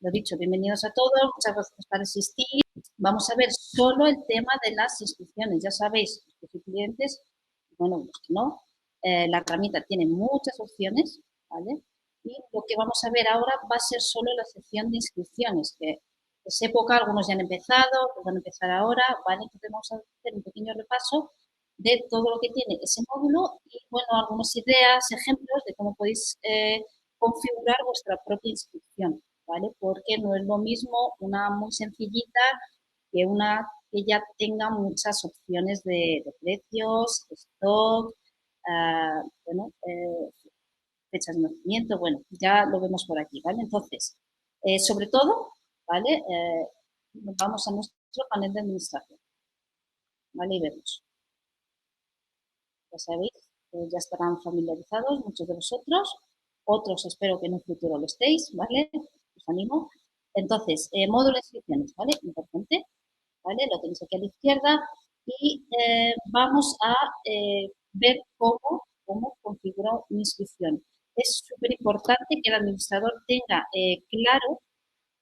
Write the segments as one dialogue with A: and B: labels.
A: Lo dicho, bienvenidos a todos, muchas gracias por asistir. Vamos a ver solo el tema de las inscripciones. Ya sabéis, los clientes, bueno, los que no, la herramienta tiene muchas opciones, ¿vale? Y lo que vamos a ver ahora va a ser solo la sección de inscripciones, que es época, algunos ya han empezado, van a empezar ahora, ¿vale? Entonces vamos a hacer un pequeño repaso de todo lo que tiene ese módulo y, bueno, algunas ideas, ejemplos de cómo podéis configurar vuestra propia inscripción, ¿vale? Porque no es lo mismo una muy sencillita que una que ya tenga muchas opciones de precios, stock, bueno, fechas de nacimiento, bueno, ya lo vemos por aquí, ¿vale? Entonces, sobre todo, ¿vale? Vamos a nuestro panel de administración, ¿vale? Y vemos. Ya sabéis, ya estarán familiarizados muchos de vosotros, otros espero que en un futuro lo estéis, ¿vale? Os animo. Entonces, módulo de inscripciones, ¿vale? Importante, ¿vale? Lo tenéis aquí a la izquierda y vamos a ver cómo configurar una inscripción. Es súper importante que el administrador tenga claro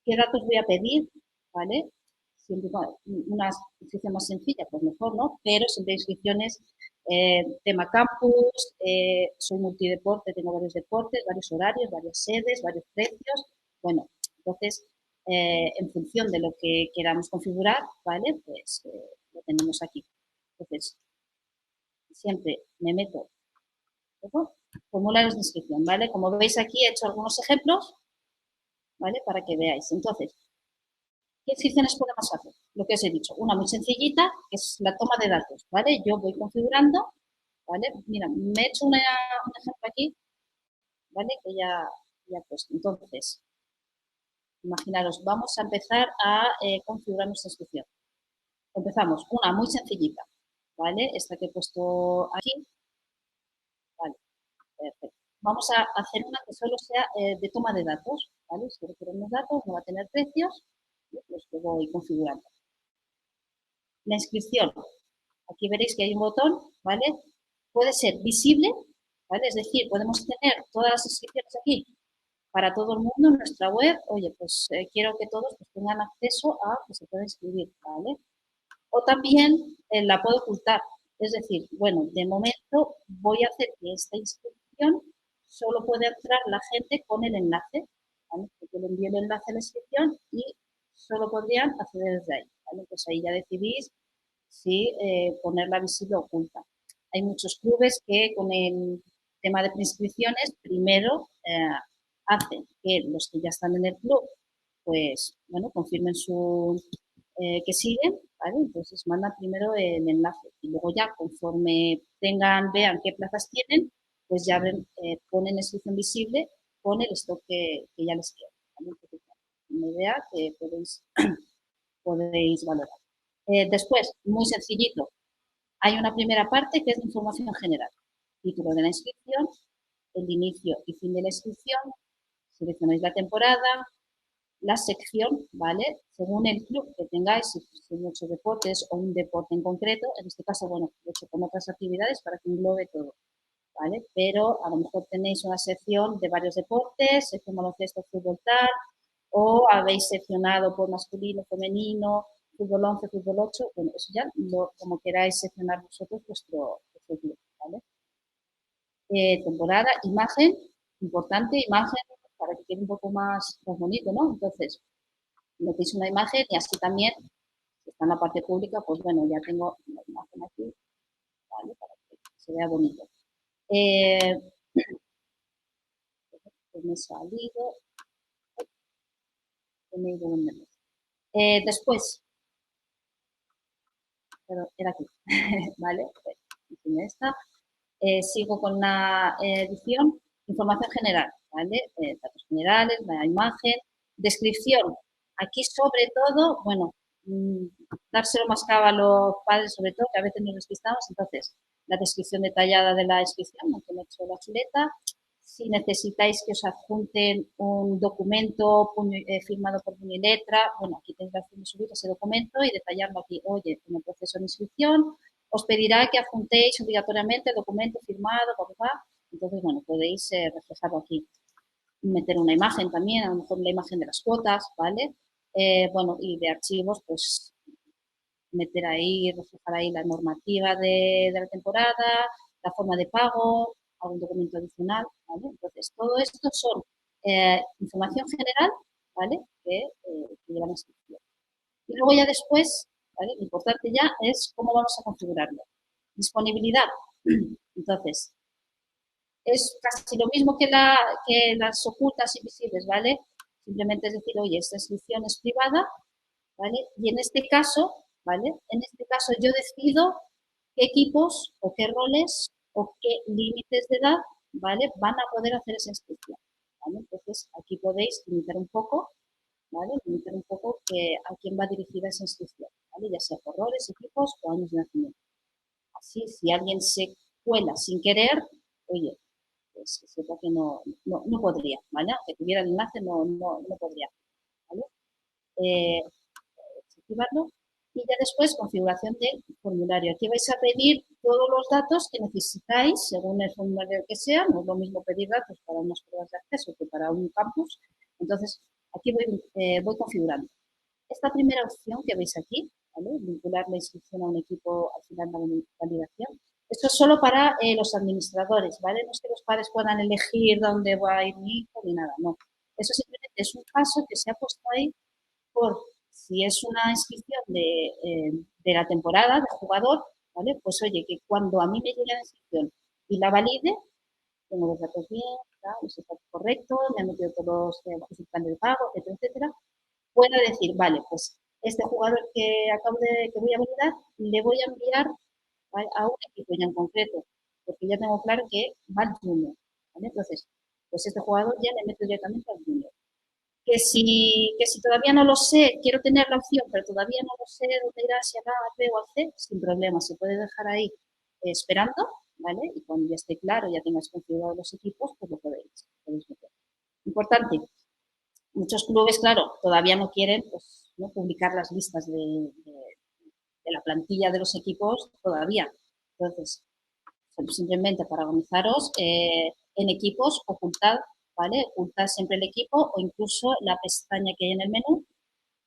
A: qué datos voy a pedir, ¿vale? Siempre una inscripción más sencilla, pues mejor, ¿no? Pero siempre inscripciones, tema campus, soy multideporte, tengo varios deportes, varios horarios, varias sedes, varios precios. Bueno, entonces, en función de lo que queramos configurar, ¿vale? Pues lo tenemos aquí. Entonces, siempre me meto, ¿no? Formularios de inscripción, ¿vale? Como veis aquí he hecho algunos ejemplos, ¿vale? Para que veáis. Entonces, ¿qué inscripciones podemos hacer? Lo que os he dicho, una muy sencillita, que es la toma de datos, ¿vale? Yo voy configurando, ¿vale? Mira, me he hecho un ejemplo aquí, ¿vale? Que ya he puesto. Entonces, imaginaros, vamos a empezar a configurar nuestra inscripción. Empezamos, una muy sencillita, ¿vale? Esta que he puesto aquí, ¿vale? Perfecto. Vamos a hacer una que solo sea de toma de datos, ¿vale? Si requieren los datos, no va a tener precios, pues lo voy configurando. La inscripción, aquí veréis que hay un botón, ¿vale? Puede ser visible, ¿vale? Es decir, podemos tener todas las inscripciones aquí para todo el mundo en nuestra web. Oye, pues quiero que todos pues, tengan acceso a que se pueda inscribir, ¿vale? O también la puedo ocultar. Es decir, bueno, de momento voy a hacer que esta inscripción solo puede entrar la gente con el enlace, ¿vale? Porque le envío el enlace a la inscripción y solo podrían acceder desde ahí, ¿vale? Pues ahí ya decidís si ponerla visible o oculta. Hay muchos clubes que con el tema de preinscripciones primero hacen que los que ya están en el club pues, bueno, confirmen que siguen, ¿vale? Entonces mandan primero el enlace y luego ya conforme vean qué plazas tienen, pues ya ponen inscripción visible con el stock que ya les queda, ¿vale? Entonces, una idea que podéis valorar. Después, muy sencillito, hay una primera parte que es de información general. Título de la inscripción, el inicio y fin de la inscripción, seleccionáis la temporada, la sección, ¿vale? Según el club que tengáis, si son muchos deportes o un deporte en concreto, en este caso, bueno, lo he hecho con otras actividades para que englobe todo, ¿vale? Pero a lo mejor tenéis una sección de varios deportes, sección baloncesto, fútbol tal, o habéis seccionado por masculino, femenino, fútbol 11, fútbol 8, bueno, eso ya como queráis seccionar vosotros vuestro club, ¿vale? Temporada, imagen, importante, imagen, para que quede un poco más bonito, ¿no? Entonces, metéis una imagen y así también, si está en la parte pública, pues bueno, ya tengo la imagen aquí, ¿vale? Para que se vea bonito. Pues me he salido, me he ido donde no. Después, pero era aquí, ¿vale? Esta. Sigo con la edición, información general, ¿vale? Datos generales, la imagen, descripción. Aquí sobre todo, bueno, dárselo más claro a los padres sobre todo, que a veces nos despistamos, entonces la descripción detallada de la inscripción, aunque me he hecho la chuleta. Si necesitáis que os adjunten un documento firmado por puño y letra, bueno, aquí tenéis la opción de subir ese documento y detallarlo aquí. Oye, en el proceso de inscripción os pedirá que adjuntéis obligatoriamente el documento firmado, entonces, bueno, podéis reflejarlo aquí. meter una imagen también, a lo mejor la imagen de las cuotas, ¿vale? Bueno, y de archivos, pues meter ahí, reflejar ahí la normativa de la temporada, la forma de pago, algún documento adicional, ¿vale? Entonces, todo esto son información general, ¿vale? Que lleva la inscripción. Y luego ya después, ¿vale? Lo importante ya es cómo vamos a configurarlo. Disponibilidad. Entonces, es casi lo mismo que las ocultas y visibles, ¿vale? Simplemente es decir, oye, esta inscripción es privada, ¿vale? Y en este caso, ¿vale? En este caso yo decido qué equipos o qué roles o qué límites de edad, ¿vale? Van a poder hacer esa inscripción, ¿vale? Entonces, aquí podéis limitar un poco, ¿vale? Limitar un poco a quién va dirigida esa inscripción, ¿vale? Ya sea por roles, equipos o años de nacimiento. Así, si alguien se cuela sin querer, oye, pues que sepa que no podría, ¿vale? Que tuviera el enlace no podría, ¿vale? Activarlo. Y ya después, configuración del formulario. Aquí vais a pedir todos los datos que necesitáis, según el formulario que sea. No es lo mismo pedir datos para unas pruebas de acceso que para un campus. Entonces, aquí voy configurando. Esta primera opción que veis aquí, ¿vale? Vincular la inscripción a un equipo al final de la validación. Esto es solo para los administradores, ¿vale? No es que los padres puedan elegir dónde va a ir mi hijo ni nada, no. Eso simplemente es un paso que se ha puesto ahí por si es una inscripción de la temporada de jugador, ¿vale? Pues oye, que cuando a mí me llegue la inscripción y la valide, tengo los datos bien, los datos correctos, me han metido todos los planes de pago, etcétera, etcétera, pueda decir, vale, pues este jugador que voy a validar, le voy a enviar, ¿vale?, a un equipo ya en concreto, porque ya tengo claro que va al junior, ¿vale? Entonces, pues este jugador ya le meto directamente al junior. Que si todavía no lo sé, quiero tener la opción, pero todavía no lo sé dónde irá, si hará a B o a C, sin problema, se puede dejar ahí esperando, ¿vale? Y cuando ya esté claro, ya tengas configurados los equipos, pues lo podéis meter. Importante, muchos clubes, claro, todavía no quieren pues, ¿no?, publicar las listas de la plantilla de los equipos todavía. Entonces, simplemente para organizaros en equipos, ocultad, ¿vale? Ocultad siempre el equipo o incluso la pestaña que hay en el menú.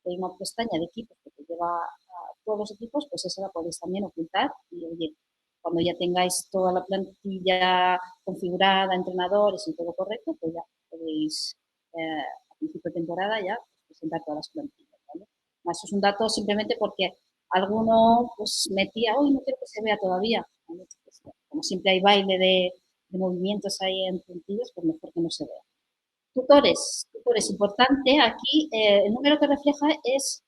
A: Hay una pestaña de equipos que te lleva a todos los equipos, pues esa la podéis también ocultar y, oye, cuando ya tengáis toda la plantilla configurada, entrenadores y todo correcto, pues ya podéis, a principio de temporada, ya presentar todas las plantillas, ¿vale? Eso es un dato simplemente porque alguno pues metía, hoy no quiero que se vea todavía, ¿vale? Pues, como siempre hay baile de movimientos ahí en puntillos, pues mejor que no se vea. Tutores importante. Aquí el número que refleja es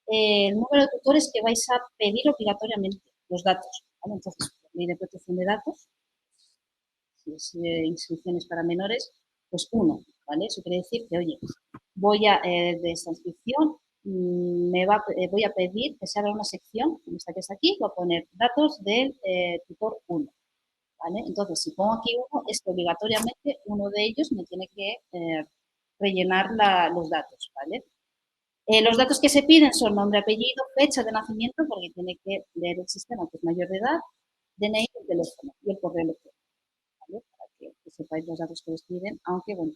A: el número de tutores que vais a pedir obligatoriamente, los datos, ¿vale? Entonces, ley de protección de datos, si es inscripciones para menores, pues 1, ¿vale? Eso quiere decir que, oye, de esta inscripción, voy a pedir que se abra una sección, como esta que está aquí, voy a poner datos del tutor 1, ¿vale? Entonces, si pongo aquí 1, es que obligatoriamente uno de ellos me tiene que rellenar los datos, ¿vale? Los datos que se piden son nombre, apellido, fecha de nacimiento, porque tiene que leer el sistema que es mayor de edad, DNI, el teléfono y el correo electrónico, ¿vale? Para que sepáis los datos que os piden, aunque, bueno,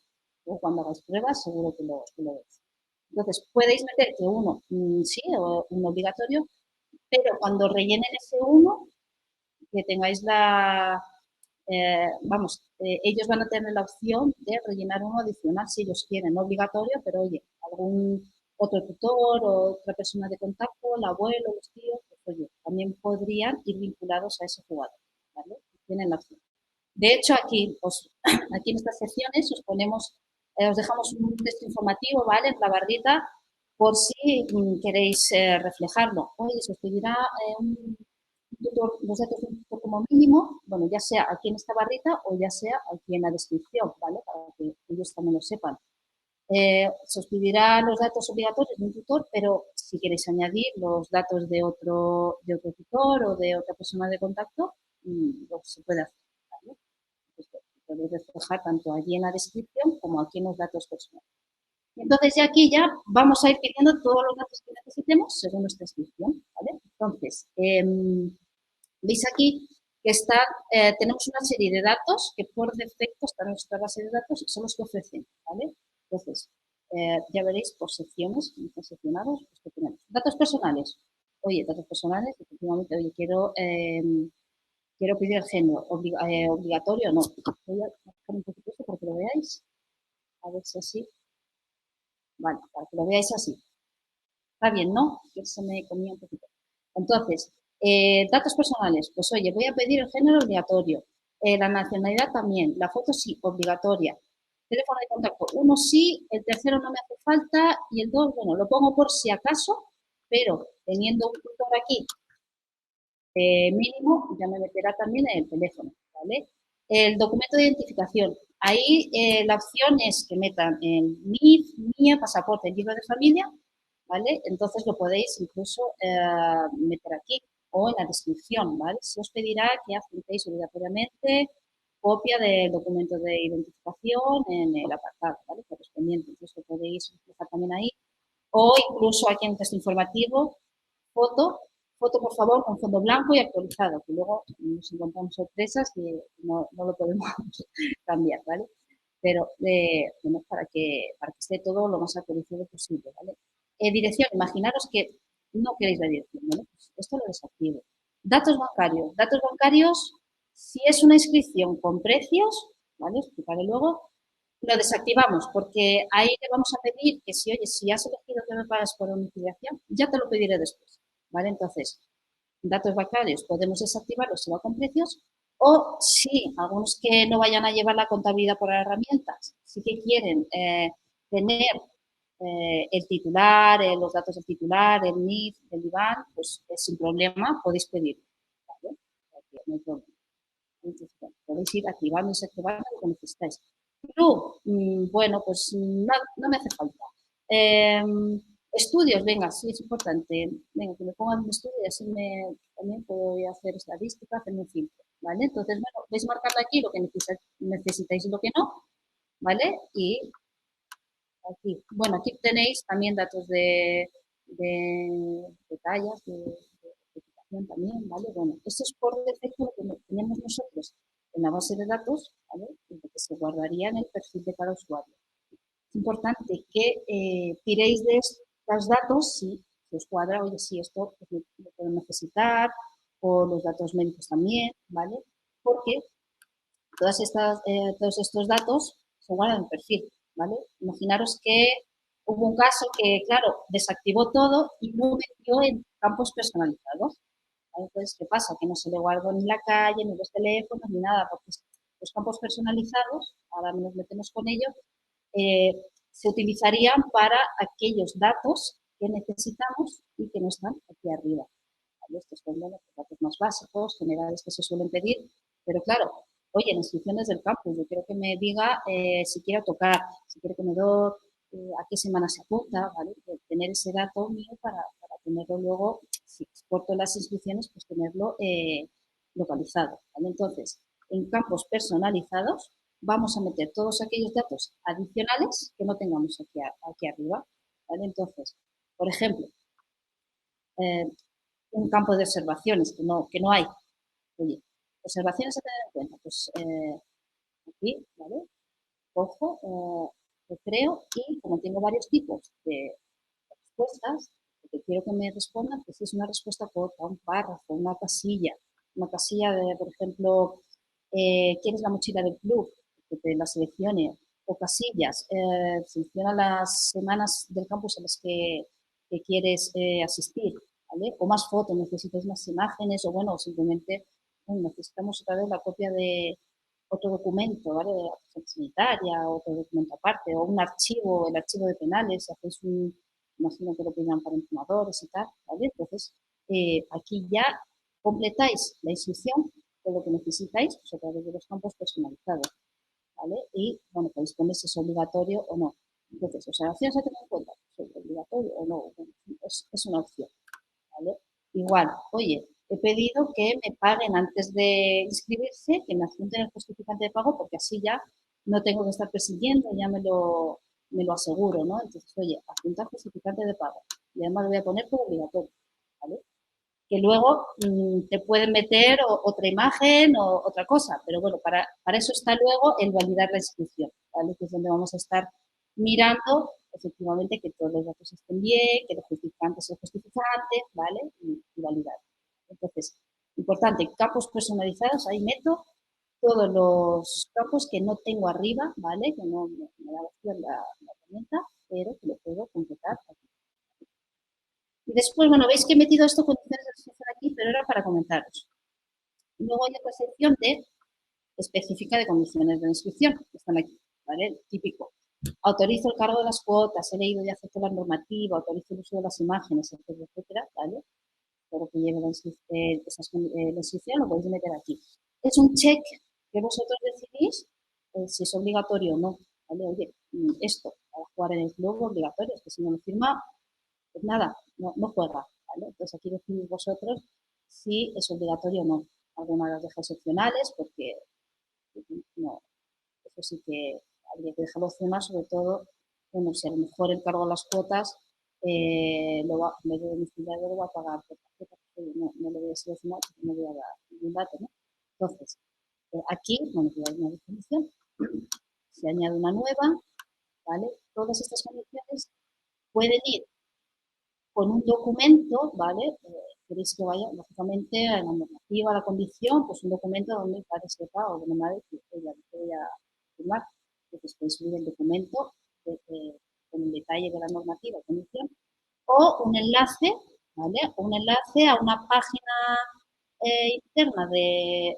A: luego cuando hagáis pruebas seguro que lo veis. Entonces, podéis meter que uno sí o un obligatorio, pero cuando rellenen ese uno, que tengáis ellos van a tener la opción de rellenar uno adicional si ellos quieren, no obligatorio, pero oye, algún otro tutor o otra persona de contacto, el abuelo, los tíos, pues oye, también podrían ir vinculados a ese jugador, ¿vale? Tienen la opción. De hecho, aquí en estas secciones os dejamos un texto informativo, ¿vale?, en la barrita, por si queréis reflejarlo. Oye, se os pedirá los datos de un tutor como mínimo, bueno, ya sea aquí en esta barrita o ya sea aquí en la descripción, ¿vale?, para que ellos también lo sepan. Se os pedirá los datos obligatorios de un tutor, pero si queréis añadir los datos de otro tutor o de otra persona de contacto, se puede hacer, ¿vale? Podéis reflejar tanto allí en la descripción como aquí en los datos personales. Entonces, aquí vamos a ir pidiendo todos los datos que necesitemos según nuestra inscripción, ¿vale? Entonces, veis aquí que tenemos una serie de datos que por defecto están en nuestra base de datos y son los que ofrecen, ¿vale? Entonces, ya veréis por secciones, seccionados, pues que tenemos. Datos personales. Oye, datos personales, efectivamente, oye, quiero pedir el género, obligatorio o no. Voy a bajar un poquito esto para que lo veáis. A ver si así. Vale, para que lo veáis así. Está bien, ¿no? Que se me comía un poquito. Entonces, datos personales. Pues oye, voy a pedir el género obligatorio. La nacionalidad también. La foto sí, obligatoria. Teléfono de contacto. Uno sí, el tercero no me hace falta y el dos, bueno, lo pongo por si acaso, pero teniendo un tutor aquí mínimo, ya me meterá también en el teléfono, ¿vale? El documento de identificación. Ahí la opción es que metan el NIF, NIE, pasaporte, el libro de familia, ¿vale? Entonces lo podéis incluso meter aquí o en la descripción, ¿vale? Se os pedirá que adjuntéis obligatoriamente copia del documento de identificación en el apartado, ¿vale? Correspondiente. Entonces lo podéis dejar también ahí. O incluso aquí en el texto informativo, foto, foto por favor con fondo blanco y actualizado, que luego nos encontramos sorpresas y no lo podemos cambiar, ¿vale? Pero bueno, para que esté todo lo más actualizado posible, ¿vale? Dirección, imaginaros que no queréis la dirección, ¿vale? Pues esto lo desactivo. Datos bancarios. Datos bancarios, si es una inscripción con precios, ¿vale? Explicaré luego, lo desactivamos porque ahí le vamos a pedir que si, oye, si has elegido que me pagas por domiciliación, ya te lo pediré después, ¿vale? Entonces, datos bancarios podemos desactivarlos si va con precios o si algunos que no vayan a llevar la contabilidad por herramientas, sí que quieren tener el titular, los datos del titular, el NIF, el IBAN, pues sin problema podéis pedirlo, ¿vale? No hay problema. Entonces, bueno, podéis ir activando y desactivando lo que necesitáis. Club, bueno, pues no me hace falta. Estudios, venga, sí, es importante. Venga, que me pongan un estudio y así también puedo hacer estadística, hacer un filtro, ¿vale? Entonces, bueno, podéis marcarle aquí lo que necesitáis y lo que no, ¿vale? Y aquí, bueno, aquí tenéis también datos de tallas, de equipación también, ¿vale? Bueno, esto es por defecto lo que tenemos nosotros en la base de datos, ¿vale? Y lo que se guardaría en el perfil de cada usuario. Es importante que tiréis de estos datos si os cuadra, oye, si esto pues, lo puedo necesitar, o los datos médicos también, ¿vale? Porque todos estos datos se guardan en el perfil, ¿vale? Imaginaros que hubo un caso que, claro, desactivó todo y no metió en campos personalizados. ¿Vale? Entonces, ¿qué pasa? Que no se le guardó ni la calle, ni los teléfonos, ni nada, porque los campos personalizados, ahora nos metemos con ellos, se utilizarían para aquellos datos que necesitamos y que no están aquí arriba. ¿Vale? Estos son los datos más básicos, generales que se suelen pedir, pero claro, oye, en inscripciones del campus, yo quiero que me diga si quiero tocar, si quiero que me do, a qué semana se apunta, ¿vale? Tener ese dato mío para tenerlo luego, si exporto las inscripciones, pues tenerlo localizado, ¿vale? Entonces, en campos personalizados vamos a meter todos aquellos datos adicionales que no tengamos aquí arriba, ¿vale? Entonces, por ejemplo, un campo de observaciones que no hay. Oye, observaciones a tener en cuenta. Pues aquí, ¿vale? Cojo, creo y como tengo varios tipos de respuestas, lo que quiero que me respondan, pues si es una respuesta corta, un párrafo, una casilla de, por ejemplo, ¿quieres la mochila del club? Que te la seleccione. O casillas, selecciona las semanas del campus a las que quieres asistir, ¿vale? O más fotos, necesitas más imágenes, o bueno, simplemente necesitamos otra vez la copia de otro documento, ¿vale? De la tarjeta sanitaria, otro documento aparte, o un archivo, el archivo de penales, si hacéis imagino que lo pedirán para entrenadores y tal, ¿vale? Entonces, aquí ya completáis la inscripción con lo que necesitáis, pues a través de los campos personalizados, ¿vale? Y, bueno, podéis poner si es obligatorio o no. Entonces, observaciones a tener en cuenta, si es obligatorio o no, bueno, es una opción, ¿vale? Igual, oye, he pedido que me paguen antes de inscribirse, que me adjunten el justificante de pago, porque así ya no tengo que estar persiguiendo, ya me lo aseguro, ¿no? Entonces, oye, adjuntar justificante de pago. Y además lo voy a poner como obligatorio, ¿vale? que luego te pueden meter otra imagen o otra cosa, pero bueno, para eso está luego el validar la inscripción, ¿vale? Que es donde vamos a estar mirando efectivamente que todos los datos estén bien, que el justificante sea el justificante, ¿vale? Y validar. Entonces, importante, campos personalizados, ahí meto todos los campos que no tengo arriba, ¿vale? Que no me da opción la herramienta, pero que lo puedo completar aquí. Y después, bueno, veis que he metido esto condiciones de resolución aquí, pero era para comentaros. Luego hay otra sección de específica de condiciones de inscripción, que están aquí, ¿vale? Típico. Autorizo el cargo de las cuotas, he leído y acepto la normativa, autorizo el uso de las imágenes, etcétera, etcétera, ¿vale? Todo lo que lleve la inscripción lo podéis meter aquí. Es un check que vosotros decidís si es obligatorio o no, ¿vale? Oye, esto, para jugar en el club obligatorio, es que si no lo firma, pues nada, no juega, ¿vale? Entonces aquí decidís vosotros si es obligatorio o no. Algunas las dejáis opcionales porque no, eso sí que habría que dejarlo opcional, sobre todo, bueno, si a lo mejor el cargo de las cuotas en vez de domiciliario lo va a pagar por tarjeta, porque no lo voy a seleccionar porque no voy a dar ningún dato, ¿no? Entonces, aquí, bueno, hay una definición, se añade una nueva, ¿vale? Todas estas condiciones pueden ir con un documento, ¿vale? Queréis que vaya, lógicamente, a la normativa, a la condición, pues un documento donde el padre sepa o de madre que ella voy a firmar. Entonces podéis subir el documento con el detalle de la normativa, condición, o un enlace, ¿vale? O un enlace a una página interna de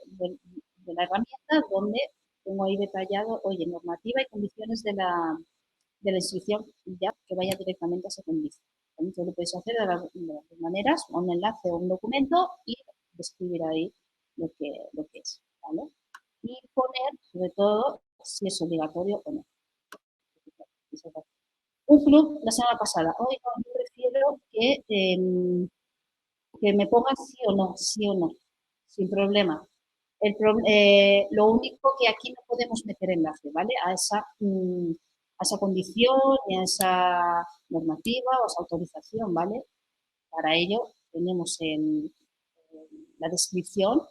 A: la herramienta donde tengo ahí detallado, oye, normativa y condiciones de la inscripción, ya que vaya directamente a esa condición. Entonces lo podéis hacer de las dos maneras, un enlace o un documento y describir ahí lo que es, ¿vale? Y poner, sobre todo, si es obligatorio o no. Un club la semana pasada, hoy no, yo prefiero que me pongan sí o no, sin problema. Lo único que aquí no podemos meter enlace, ¿vale? A esa condición y a esa normativa o esa autorización, ¿vale? Para ello tenemos en la descripción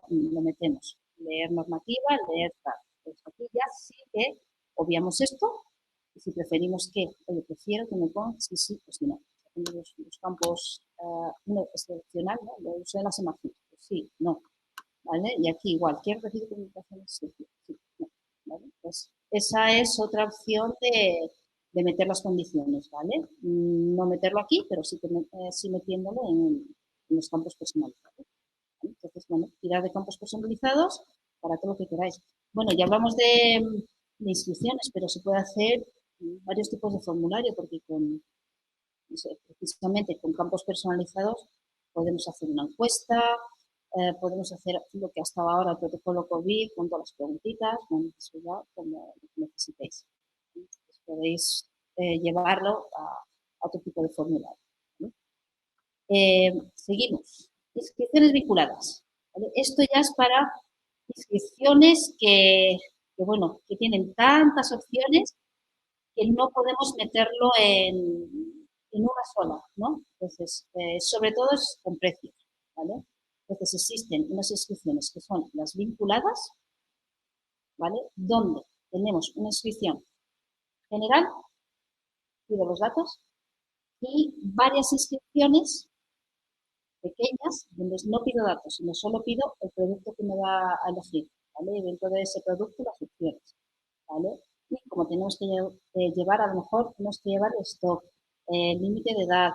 A: lo metemos. Leer normativa, leer tal. Pues aquí ya sí que obviamos esto y si preferimos que, oye, prefiero que me pongan sí o si no. Los campos, uno es seleccionar, ¿no? Lo uso de las imágenes, pues sí, no, ¿vale? Y aquí igual, ¿quiero recibir comunicaciones? Sí, sí, no, ¿vale? Pues esa es otra opción de meter las condiciones, ¿vale? No meterlo aquí, pero sí metiéndolo en los campos personalizados, ¿vale? Entonces, bueno, tirar de campos personalizados para todo lo que queráis. Bueno, ya hablamos de instrucciones, pero se puede hacer varios tipos de formulario, porque no sé, precisamente con campos personalizados podemos hacer una encuesta, podemos hacer lo que hasta ahora el protocolo COVID con todas las preguntitas, bueno, eso ya como necesitéis. Entonces, podéis llevarlo a otro tipo de formulario, ¿vale? Seguimos. Inscripciones vinculadas, ¿vale? Esto ya es para inscripciones bueno, que tienen tantas opciones que no podemos meterlo en una sola, ¿no? Entonces, sobre todo es con precios, ¿vale? Entonces, existen unas inscripciones que son las vinculadas, ¿vale? Donde tenemos una inscripción general, pido los datos, y varias inscripciones pequeñas donde no pido datos, sino solo pido el producto que me va a elegir, ¿vale? Y dentro de ese producto las opciones, ¿vale? Y como tenemos que llevar, a lo mejor tenemos que llevar stock, límite de edad,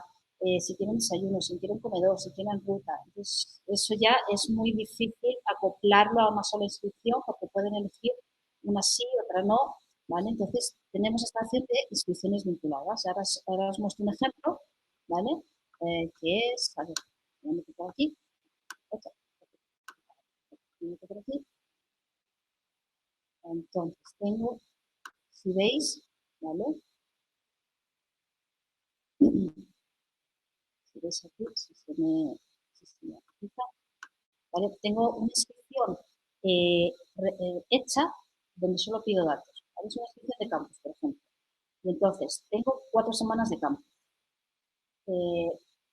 A: si quieren desayuno, si quieren comedor, si quieren ruta. Entonces, eso ya es muy difícil acoplarlo a una sola inscripción porque pueden elegir una sí, otra no, ¿vale? Entonces, tenemos esta opción de inscripciones vinculadas. Ahora os muestro un ejemplo, ¿vale? Que es, a ver, voy a meter por aquí, otra, por aquí. Entonces, tengo, si veis, ¿vale? Si veis aquí, si se me fija, ¿vale? Tengo una inscripción hecha donde solo pido datos, ¿vale? Es una inscripción de campus, por ejemplo. Y entonces, tengo 4 semanas de campo.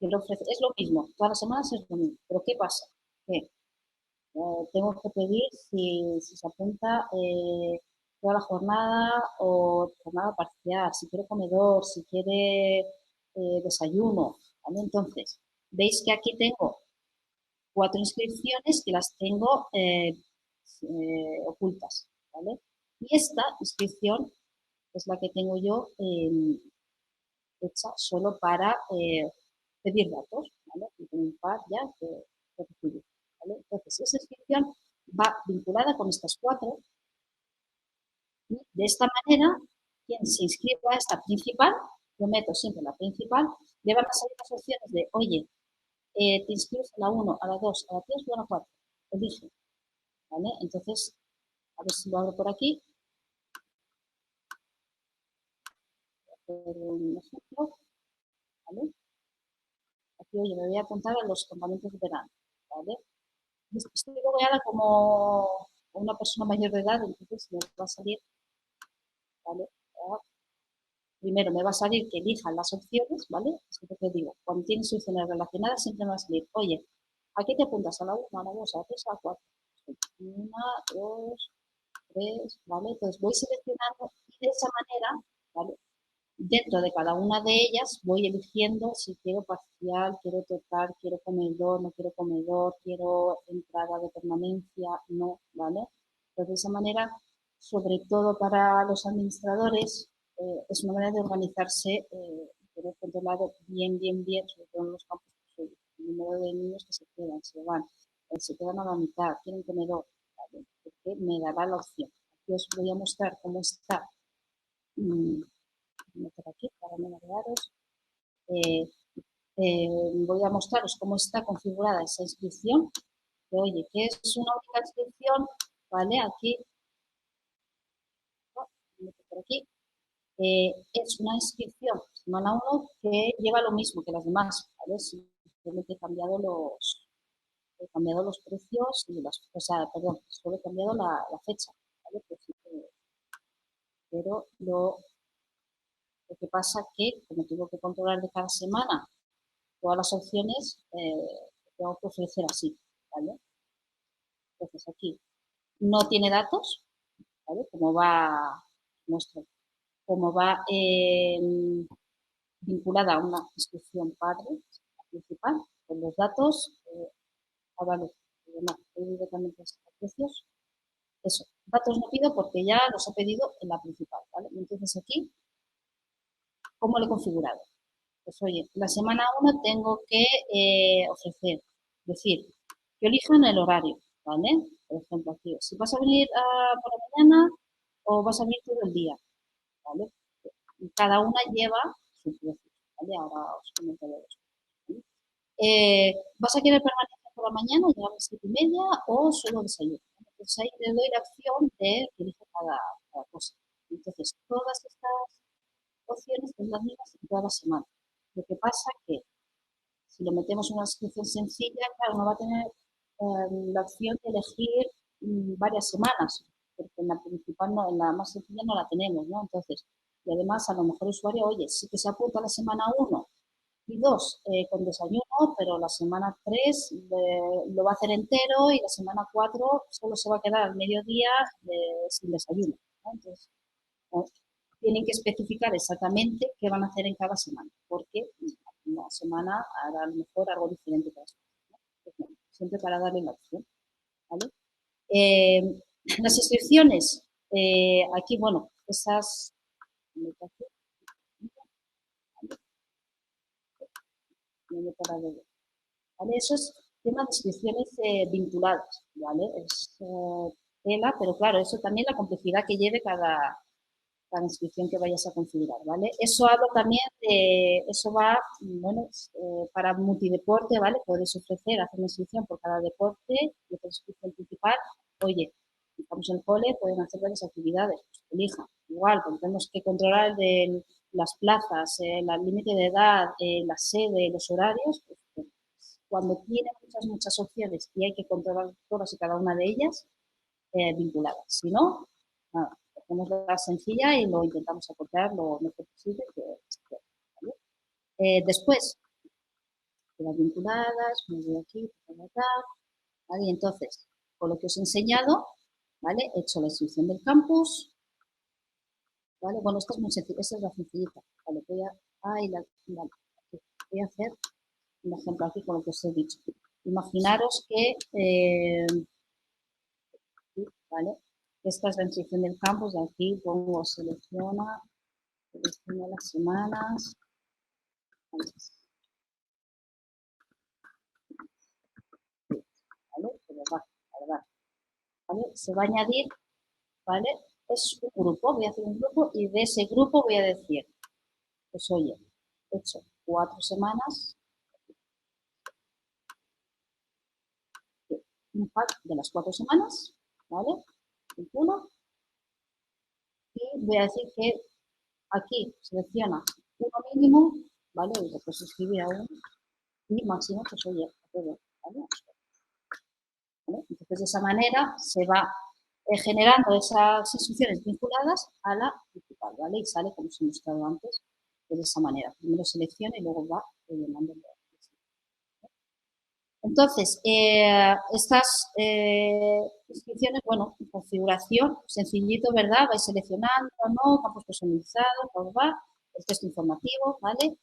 A: quiero ofrecer, es lo mismo, todas las semanas es lo mismo, pero ¿qué pasa? Que tengo que pedir si se apunta toda la jornada o jornada parcial, si quiere comedor, si quiere desayuno, ¿vale? Entonces, veis que aquí tengo 4 inscripciones que las tengo ocultas, ¿vale? Y esta inscripción es la que tengo yo hecha solo para pedir datos, ¿vale? Y tengo un par ya que recibir, ¿vale? Entonces, esa inscripción va vinculada con estas 4 y de esta manera, quien se inscriba a esta principal, yo meto siempre la principal, le van a salir las opciones de, oye, te inscribes a la 1, a la 2, a la 3 o a la 4. Elige, ¿vale? Entonces, a ver si lo abro por aquí. Voy a hacer un ejemplo, ¿vale? Aquí, oye, me voy a apuntar a los campamentos de verano, ¿vale? Estoy logueada como una persona mayor de edad, entonces me va a salir, ¿vale? Primero me va a salir que elijan las opciones, ¿vale? Es que te digo, cuando tienes opciones relacionadas siempre me va a salir, oye, ¿a qué te apuntas? ¿A la 1, a la 2, a la 3, a la 4? 1, 2, 3, ¿vale? Entonces voy seleccionando y de esa manera, ¿vale? Dentro de cada una de ellas voy eligiendo si quiero parcial, quiero total, quiero comedor, no quiero comedor, quiero entrada de permanencia, no, ¿vale? Entonces de esa manera, sobre todo para los administradores, es una manera de organizarse, tener controlado bien, sobre todo en los campos, pues, el número de niños que se quedan a la mitad, tienen comedor, ¿vale? Porque me dará la opción. Aquí os voy a mostrar cómo está. Por aquí para no marearos. Voy a mostraros cómo está configurada esa inscripción. Que, oye, que es una única inscripción, ¿vale? Aquí, por aquí, es una inscripción semana 1 que lleva lo mismo que las demás, ¿vale? Simplemente he cambiado los precios y o sea, perdón, solo he cambiado la fecha, ¿vale? Pero lo que pasa que, como tengo que controlar de cada semana todas las opciones, tengo que ofrecer así, ¿vale? Entonces aquí no tiene datos, ¿vale? Muestra, como va vinculada a una inscripción padre principal, con los datos, vale, no, directamente a precios, eso, datos no pido porque ya los he pedido en la principal, ¿vale? Entonces aquí, ¿cómo lo he configurado? Pues oye, la semana 1 tengo que ofrecer, decir, que elijan el horario, ¿vale? Por ejemplo, aquí, si vas a venir por la mañana o vas a venir todo el día, ¿vale? Y cada una lleva su precio, ¿vale? Ahora os comentaré eso. ¿Vale? ¿Vas a querer permanecer por la mañana, llegar a las 7:30 o solo desayuno? Entonces ahí le doy la opción de que elija cada cosa. Entonces, todas estas opciones son las mismas en toda la semana. Lo que pasa que si lo metemos en una inscripción sencilla, claro, no va a tener la opción de elegir varias semanas, porque en la principal, no, en la más sencilla no la tenemos, ¿no? Entonces, y además a lo mejor el usuario, oye, sí que se apunta a la semana 1 y 2 con desayuno, pero la semana 3 lo va a hacer entero y la semana 4 solo se va a quedar al mediodía sin desayuno, ¿no? Entonces, tienen que especificar exactamente qué van a hacer en cada semana, porque una semana hará a lo mejor algo diferente para eso, ¿no? Pues bueno, siempre para darle la opción, ¿vale? Las inscripciones, aquí, bueno, esas... ¿Vale? Eso es tema de inscripciones vinculadas, ¿vale? Es tela, pero claro, eso también la complejidad que lleve cada inscripción que vayas a configurar, ¿vale? Eso hablo también de, eso va, bueno, para multideporte, ¿vale? Puedes ofrecer, hacer una inscripción por cada deporte y otra inscripción principal. Oye, estamos en el cole, pueden hacer varias actividades, pues elijan. Igual, porque tenemos que controlar las plazas, el límite de edad, la sede, los horarios, pues, cuando tiene muchas opciones y hay que controlar todas y cada una de ellas, vinculadas. Si no, nada, hacemos la sencilla y lo intentamos acortar lo mejor posible. ¿Vale? Después, quedan vinculadas, me voy aquí, ¿vale? Y entonces, con lo que os he enseñado, ¿vale? He hecho la inscripción del campus, ¿vale? Bueno, esta es muy sencilla, esta es la sencillita, ¿vale? Voy a hacer un ejemplo aquí con lo que os he dicho. Imaginaros que, ¿vale? Esta es la inscripción del campus, de aquí pongo selecciona las semanas, ¿vale? ¿Vale? Se va a añadir, ¿vale? Es un grupo, voy a hacer un grupo y de ese grupo voy a decir, pues oye, he hecho 4 semanas, un pack de las 4 semanas, ¿vale? Vinculo y voy a decir que aquí selecciona uno mínimo, ¿vale? Y después escribir a uno y máximo, pues oye, a todo, ¿vale? ¿Vale? Entonces, de esa manera se va generando esas instrucciones vinculadas a la principal, ¿vale? Y sale, como os he mostrado antes, de esa manera. Primero selecciona y luego va rellenando. Entonces, estas inscripciones, bueno, configuración, sencillito, ¿verdad? Vais seleccionando, ¿no? Campos personalizados, va, el texto informativo, ¿vale?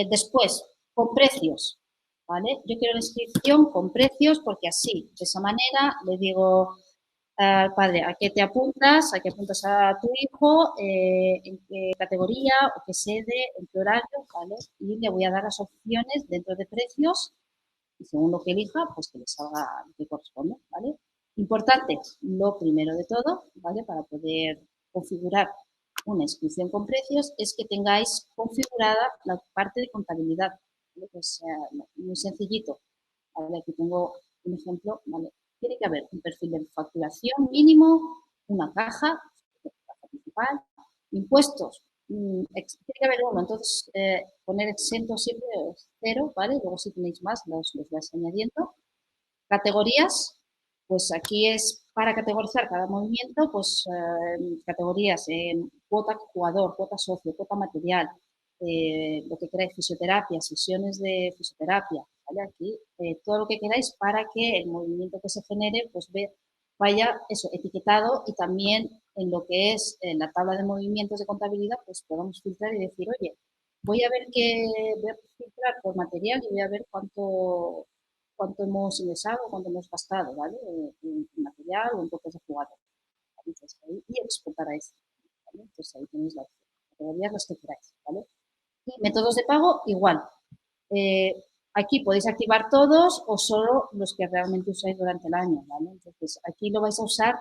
A: Después, con precios, ¿vale? Yo quiero la inscripción con precios porque así, de esa manera, le digo al padre, ¿a qué te apuntas? ¿A qué apuntas a tu hijo? ¿En qué categoría? ¿O qué sede? ¿En qué horario? ¿Vale? Y le voy a dar las opciones dentro de precios y según lo que elija, pues que le salga lo que corresponde, ¿vale? Importante, lo primero de todo, ¿vale? Para poder configurar una inscripción con precios es que tengáis configurada la parte de contabilidad, ¿vale? Pues muy sencillito. ¿Vale? Aquí tengo un ejemplo, ¿vale? Tiene que haber un perfil de facturación mínimo, una caja principal, impuestos, tiene que haber uno, entonces poner exento siempre es 0, ¿vale? Luego si tenéis más los vais añadiendo. Categorías, pues aquí es para categorizar cada movimiento, pues categorías en cuota jugador, cuota socio, cuota material, lo que queráis, fisioterapia, sesiones de fisioterapia, ¿vale? Aquí todo lo que queráis para que el movimiento que se genere pues vaya eso, etiquetado y también en lo que es en la tabla de movimientos de contabilidad pues podamos filtrar y decir, oye, voy a filtrar por material y voy a ver cuánto hemos ingresado, cuánto hemos gastado, ¿vale? En material o en cosas de jugador. ¿Vale? Entonces, ahí, y exportar a este, ¿vale? Entonces ahí tenéis la opción. Categorías las que queráis, ¿vale? Y métodos de pago, igual. Eh, aquí podéis activar todos o solo los que realmente usáis durante el año, ¿vale? Entonces, aquí lo vais a usar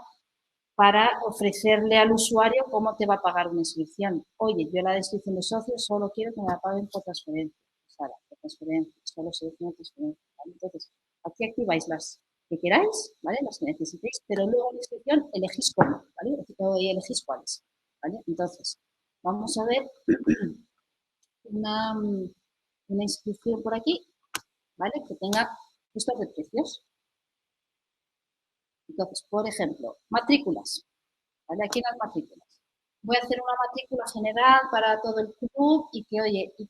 A: para ofrecerle al usuario cómo te va a pagar una inscripción. Oye, yo la inscripción de socios solo quiero que me la paguen por transferencia. Sara, por transferencia, solo selecciono transferencia. ¿Vale? Entonces, aquí activáis las que queráis, ¿vale? Las que necesitéis, pero luego en la inscripción elegís cómo, ¿vale? Y elegís cuáles, ¿vale? Entonces, vamos a ver una, una inscripción por aquí, ¿vale? Que tenga estos de precios. Entonces, por ejemplo, matrículas, ¿vale? Aquí las matrículas. Voy a hacer una matrícula general para todo el club y que, oye, y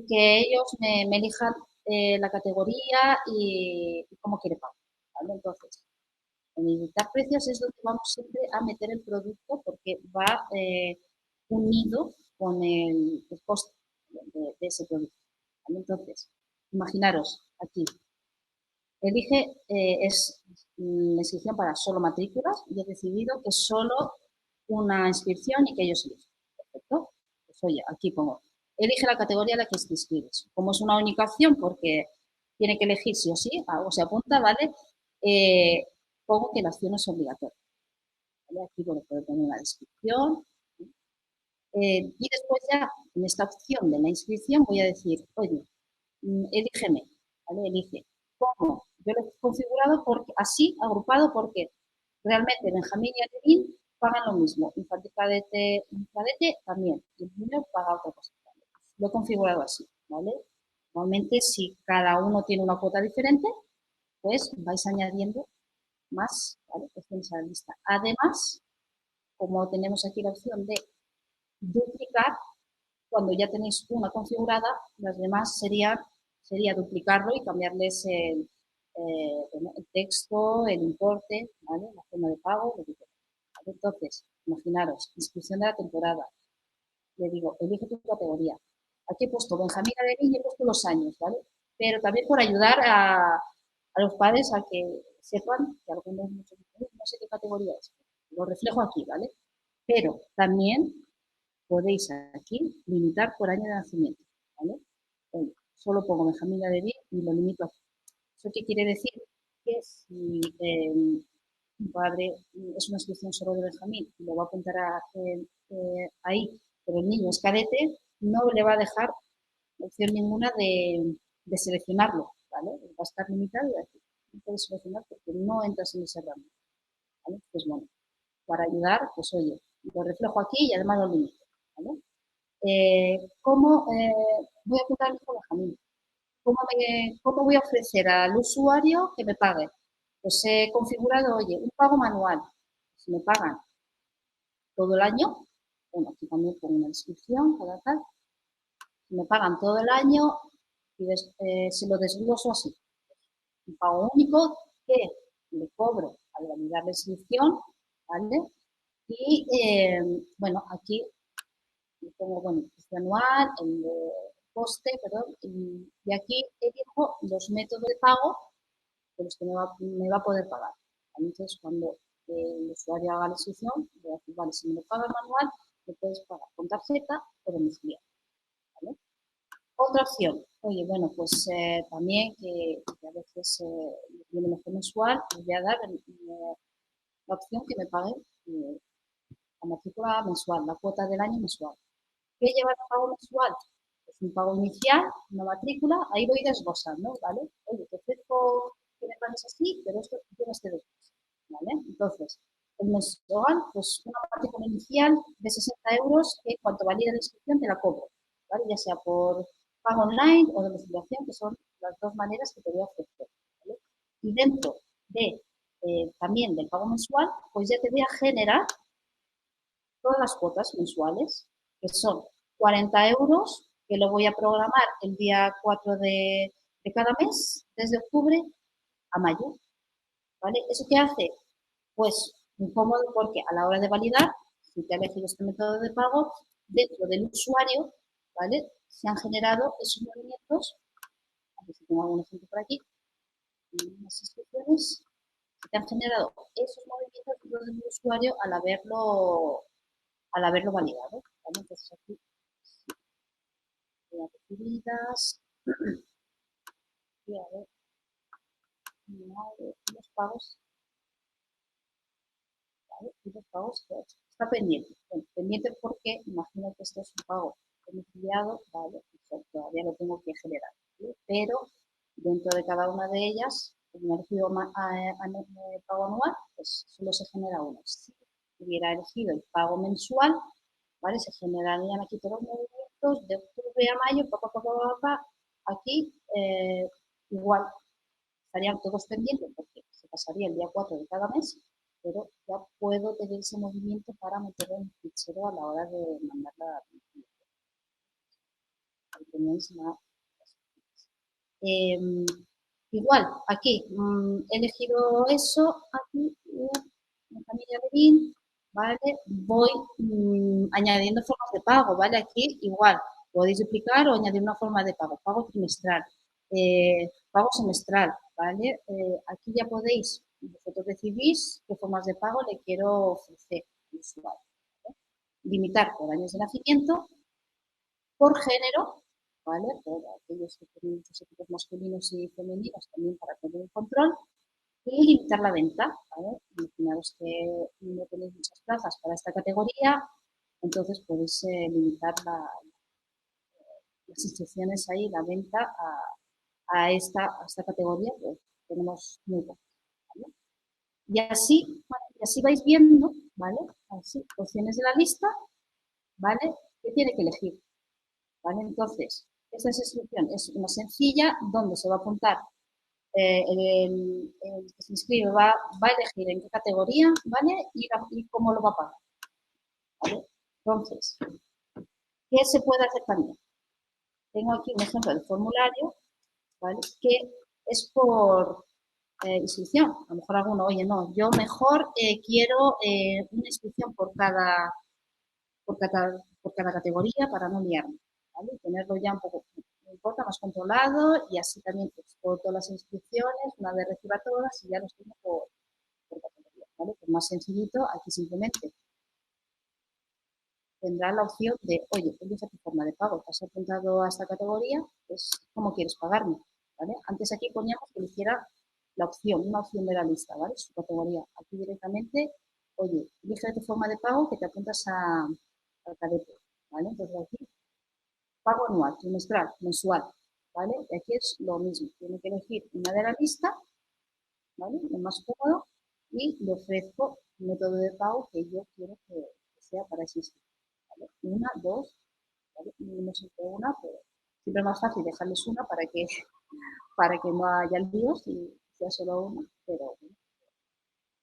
A: que ellos me elijan la categoría y cómo quiere pagar, ¿vale? Entonces, en editar precios es donde vamos siempre a meter el producto porque va unido con el coste de ese producto, ¿vale? Entonces, imaginaros aquí, elige, es la inscripción para solo matrículas y he decidido que solo una inscripción y que ellos eligen. Perfecto. Pues oye, aquí pongo, elige la categoría a la que te inscribes. Como es una única opción, porque tiene que elegir sí o sí, o se apunta, ¿vale? Eh, pongo que la opción es obligatoria. ¿Vale? Aquí bueno, puedo poner una descripción. Y después ya, en esta opción de la inscripción, voy a decir, oye, elígeme, ¿vale? Elige. ¿Cómo? Yo lo he configurado porque, así, agrupado, porque realmente Benjamín y Adelín pagan lo mismo. Infantil cadete también. Y el niño paga otra cosa. ¿Vale? Lo he configurado así, ¿vale? Normalmente, si cada uno tiene una cuota diferente, pues vais añadiendo más, ¿vale? Opciones a la lista. Además, como tenemos aquí la opción de duplicar, cuando ya tenéis una configurada, las demás sería duplicarlo y cambiarles bueno, el texto, el importe, ¿vale? La forma de pago, lo que quieras, ¿vale? Entonces, imaginaros, inscripción de la temporada. Le digo, elige tu categoría. Aquí he puesto Benjamín Adelín y he puesto los años, ¿vale? Pero también por ayudar a los padres a que sepan que algunos no sé qué categoría es. Lo reflejo aquí, ¿vale? Pero también podéis aquí limitar por año de nacimiento, ¿vale? Solo pongo Benjamín Adelín y lo limito aquí. ¿Eso qué quiere decir? Que si un padre es una inscripción solo de Benjamín y lo va a apuntar ahí, pero el niño es cadete, no le va a dejar opción ninguna de seleccionarlo, ¿vale? Va a estar limitado y aquí no puedes seleccionar porque no entras en ese rango, ¿vale? Pues bueno, para ayudar, pues oye, lo reflejo aquí y además lo limito, ¿vale? ¿Cómo voy a apuntar a mi hijo Benjamín? ¿Cómo voy a ofrecer al usuario que me pague? Pues he configurado, oye, un pago manual. Si me pagan todo el año, bueno, aquí también pongo una descripción, cada tal. Si me pagan todo el año, se lo desgloso así. Un pago único que le cobro al validar la inscripción, ¿vale? Y, bueno, aquí le pongo, bueno, el anual, el coste, perdón, y aquí elijo los métodos de pago de los que me va a poder pagar. Entonces, cuando el usuario haga la inscripción, voy a decir, vale, si me lo pagas manual, lo puedes pagar con tarjeta o domiciliario, ¿vale? Otra opción, oye, bueno, pues también que a veces viene mejor mensual, les voy a dar la opción que me paguen la matrícula mensual, la cuota del año mensual. ¿Qué lleva el pago mensual? Pues un pago inicial, una matrícula, ahí voy desglosando, ¿vale? Oye, te ofrezco que me pagues así, pero esto lleva este desglose, ¿vale? Entonces, el mensual, pues una matrícula inicial de 60 euros que cuanto valida la inscripción te la cobro, ¿vale? Ya sea por pago online o domiciliación, que son las dos maneras que te voy a ofrecer, ¿vale? Y dentro de también del pago mensual, pues ya te voy a generar todas las cuotas mensuales, que son 40 euros, que lo voy a programar el día 4 de cada mes, desde octubre a mayo, ¿vale? ¿Eso qué hace? Pues muy cómodo porque a la hora de validar, si te ha elegido este método de pago, dentro del usuario, ¿vale? Se han generado esos movimientos, a ver si tengo algún ejemplo por aquí, las instrucciones, se te han generado esos movimientos dentro del usuario al haberlo validado, ¿vale? Entonces aquí recibidas, y a ver, los pagos, ¿vale? Y los pagos que he hecho. Está pendiente. Bueno, pendiente porque imagino que esto es un pago domiciliado, ¿vale? Todavía lo tengo que generar, ¿vale? Pero dentro de cada una de ellas, como he elegido pago anual, pues solo se genera uno. Si hubiera elegido el pago mensual, ¿vale? Se generarían aquí todos los movimientos de octubre a mayo, aquí igual estarían todos pendientes porque se pasaría el día 4 de cada mes, pero ya puedo tener ese movimiento para meterlo en el fichero a la hora de mandar la igual, aquí he elegido eso, aquí mi familia de BIN, ¿vale? Voy añadiendo formas de pago, ¿vale? Aquí igual, podéis duplicar o añadir una forma de pago trimestral, pago semestral, ¿vale? Aquí ya podéis, vosotros decidís qué formas de pago le quiero ofrecer al usuario, ¿vale? Limitar por años de nacimiento, por género, ¿vale? Por aquellos que tienen muchos equipos masculinos y femeninos también para tener un control y limitar la venta, ¿vale? Imaginaros que no tenéis muchas plazas para esta categoría, entonces podéis limitar las inscripciones ahí, la venta a esta categoría, pues tenemos muy pocas, ¿vale? Y así vais viendo, ¿vale? Así, opciones de la lista, ¿vale? ¿Qué tiene que elegir? ¿Vale? Entonces, esta inscripción es una sencilla donde se va a apuntar, el que se inscribe va a elegir en qué categoría, ¿vale? Y cómo lo va a pagar, ¿vale? Entonces, ¿Qué se puede hacer también? Tengo aquí un ejemplo del formulario, ¿vale? Que es por inscripción. A lo mejor alguno, oye, no, yo mejor quiero una inscripción por cada categoría para no liarme, ¿vale? Tenerlo ya un poco, no importa, más controlado y así también exporto las inscripciones, una vez reciba todas y ya los tengo por categoría, ¿vale? Pues más sencillito, aquí simplemente tendrá la opción de, oye, elige tu forma de pago, te has apuntado a esta categoría, pues cómo quieres pagarme, ¿vale? Antes aquí poníamos que eligiera la opción, una opción de la lista, ¿vale? Su categoría. Aquí directamente, oye, elige tu forma de pago que te apuntas al cadete, ¿vale? Entonces aquí, pago anual, trimestral, mensual, ¿vale? Y aquí es lo mismo, tiene que elegir una de la lista, ¿vale? Lo más cómodo, y le ofrezco un método de pago que yo quiero que sea para ese instituto, ¿vale? Una, dos, ¿vale? No siempre una, pero siempre es más fácil dejarles una para que no haya líos y sea solo una, pero bueno,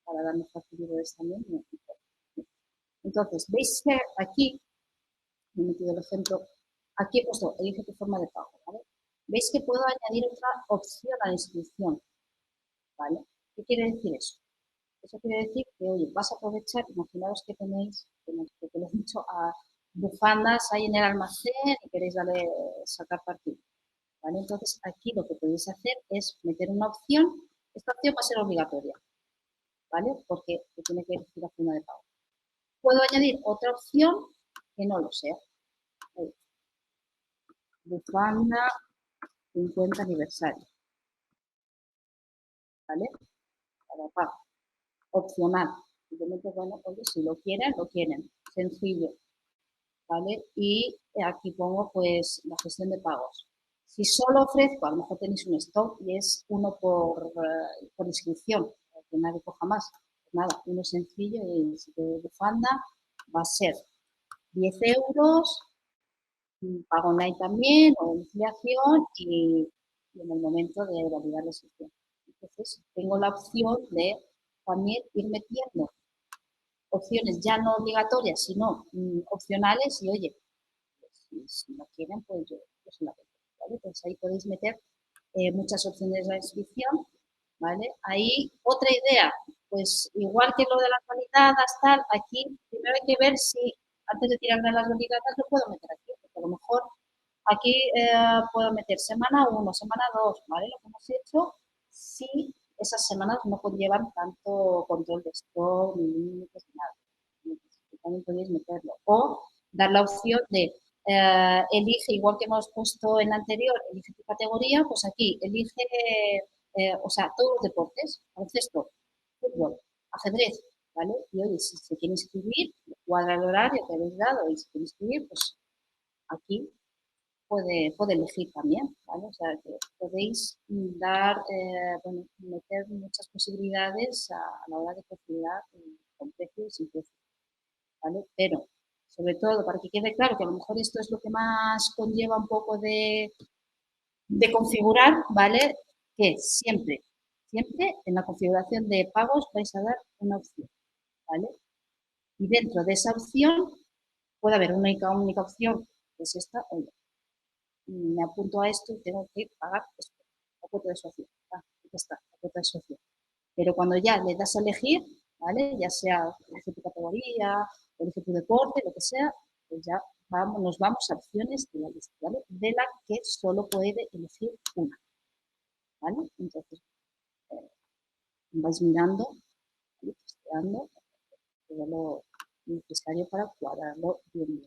A: para darnos facilidades también. Entonces, veis que aquí, he metido el ejemplo, aquí he puesto, elige tu forma de pago, ¿vale? Veis que puedo añadir otra opción a la inscripción, ¿vale? ¿Qué quiere decir eso? Eso quiere decir que, oye, vas a aprovechar, imaginaos que tenéis, que te lo he dicho, a bufandas ahí en el almacén y queréis darle, sacar partido, ¿vale? Entonces, aquí lo que podéis hacer es meter una opción. Esta opción va a ser obligatoria, ¿vale? Porque te tiene que elegir la forma de pago. Puedo añadir otra opción que no lo sea. Bufanda 50 aniversario, ¿vale? Para pago. Opcional. Simplemente, bueno, oye, si lo quieren, lo quieren. Sencillo, ¿vale? Y aquí pongo, pues, la gestión de pagos. Si solo ofrezco, a lo mejor tenéis un stock y es uno por inscripción, para que nadie coja más. Pues nada, uno sencillo y si de bufanda va a ser 10 euros, pago online también o domiciliación y en el momento de validar la inscripción. Entonces, tengo la opción de también ir metiendo opciones ya no obligatorias, sino opcionales y, oye, pues, si no quieren, pues yo se la pongo, ¿vale? Entonces, ahí podéis meter muchas opciones de inscripción, ¿vale? Ahí, otra idea, pues igual que lo de las validadas, tal, aquí primero hay que ver si antes de tirar de las validadas lo puedo meter aquí, porque a lo mejor aquí puedo meter semana 1, semana 2, ¿vale? Lo que hemos hecho, si esas semanas no conllevan tanto control de stock, ni límites, ni nada. También podéis meterlo. O dar la opción de elige, igual que hemos puesto en la anterior, elige tu categoría, pues aquí elige, o sea, todos los deportes, baloncesto, fútbol, ajedrez, ¿vale? Y oye, si se quiere inscribir, cuadra el horario que habéis dado y si quiere inscribir, pues aquí puede elegir también, ¿vale? O sea, que podéis dar, bueno, meter muchas posibilidades a la hora de configurar con precio y sin precio, ¿vale? Pero, sobre todo, para que quede claro que a lo mejor esto es lo que más conlleva un poco de configurar, ¿vale? Que siempre en la configuración de pagos vais a dar una opción, ¿vale? Y dentro de esa opción puede haber una única opción, que es esta, oye, me apunto a esto y tengo que pagar esto, la cuota de socio. Ah, ya está, la cuota de socio. Pero cuando ya le das a elegir, ¿vale? Ya sea elige tu categoría, elige tu deporte, lo que sea, pues ya nos vamos a opciones de la lista, ¿vale? De la que solo puede elegir una, ¿vale? Entonces, eh, vais mirando, ¿vale? Testeando todo lo necesario para cuadrarlo bien.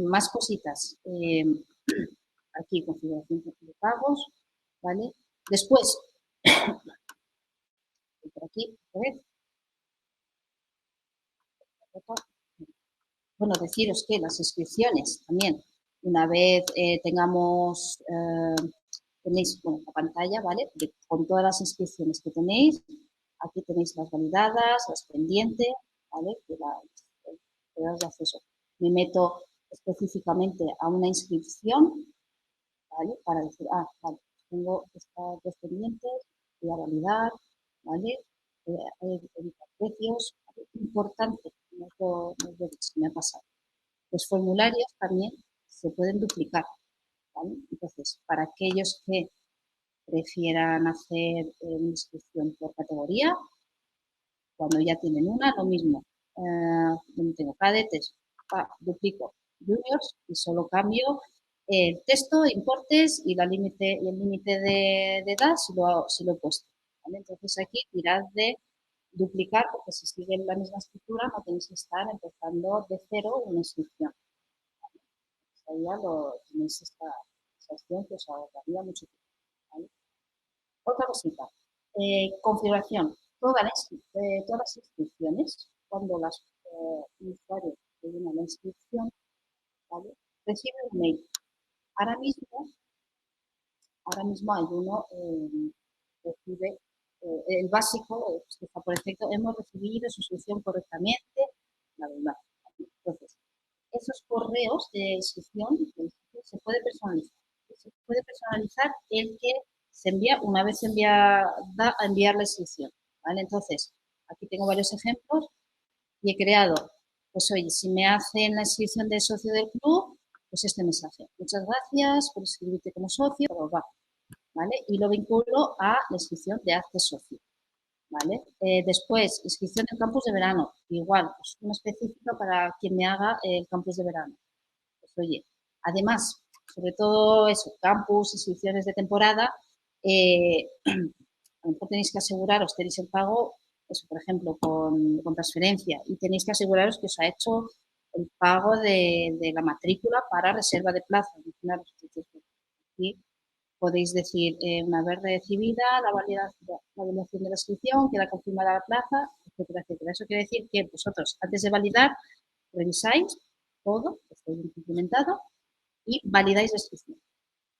A: Más cositas. Aquí configuración de pagos, ¿vale? Después, por aquí, bueno, deciros que las inscripciones también, una vez tenéis, bueno, la pantalla, ¿vale? Con todas las inscripciones que tenéis, aquí tenéis las validadas, las pendientes, ¿vale? Que das de acceso. Me meto específicamente a una inscripción, ¿vale? Para decir, vale, tengo estas dos pendientes, voy a validar, ¿vale? Editar precios, ¿vale? Importante, no es lo que me ha pasado. Los formularios también se pueden duplicar, ¿vale? Entonces, para aquellos que prefieran hacer una inscripción por categoría, cuando ya tienen una, lo mismo. Donde tengo cadetes, duplico juniors y solo cambio el texto, importes y, el límite de edad si lo he puesto. ¿Vale? Entonces aquí tirad de duplicar, porque si siguen la misma estructura no tenéis que estar empezando de cero una inscripción. ¿Vale? Ahí ya tenéis esta opción que os ahorraría mucho tiempo. ¿Vale? Otra cosita, configuración. Todas las inscripciones, cuando los usuarios llenan la inscripción, ¿vale? Reciben un mail. Ahora mismo hay uno recibe el básico, que está por defecto, hemos recibido su inscripción correctamente, la verdad. Entonces, esos correos de inscripción se puede personalizar. Se puede personalizar el que se envía una vez enviada a enviar la inscripción. ¿Vale? Entonces, aquí tengo varios ejemplos y he creado, pues oye, si me hacen la inscripción de socio del club, pues este mensaje. Muchas gracias por inscribirte como socio, ¿vale? Y lo vinculo a la inscripción de Hazte Socio. ¿Vale? Después, inscripción en campus de verano. Igual, pues una específica para quien me haga el campus de verano. Pues oye, además, sobre todo eso, campus, inscripciones de temporada, a lo mejor tenéis que aseguraros, tenéis el pago, eso, por ejemplo, con transferencia, y tenéis que aseguraros que os ha hecho el pago de la matrícula para reserva de plaza. Aquí podéis decir, una vez recibida la validación de la inscripción, queda confirmada la plaza, etcétera, etcétera. Eso quiere decir que vosotros, antes de validar, revisáis todo, que esté implementado, y validáis la inscripción.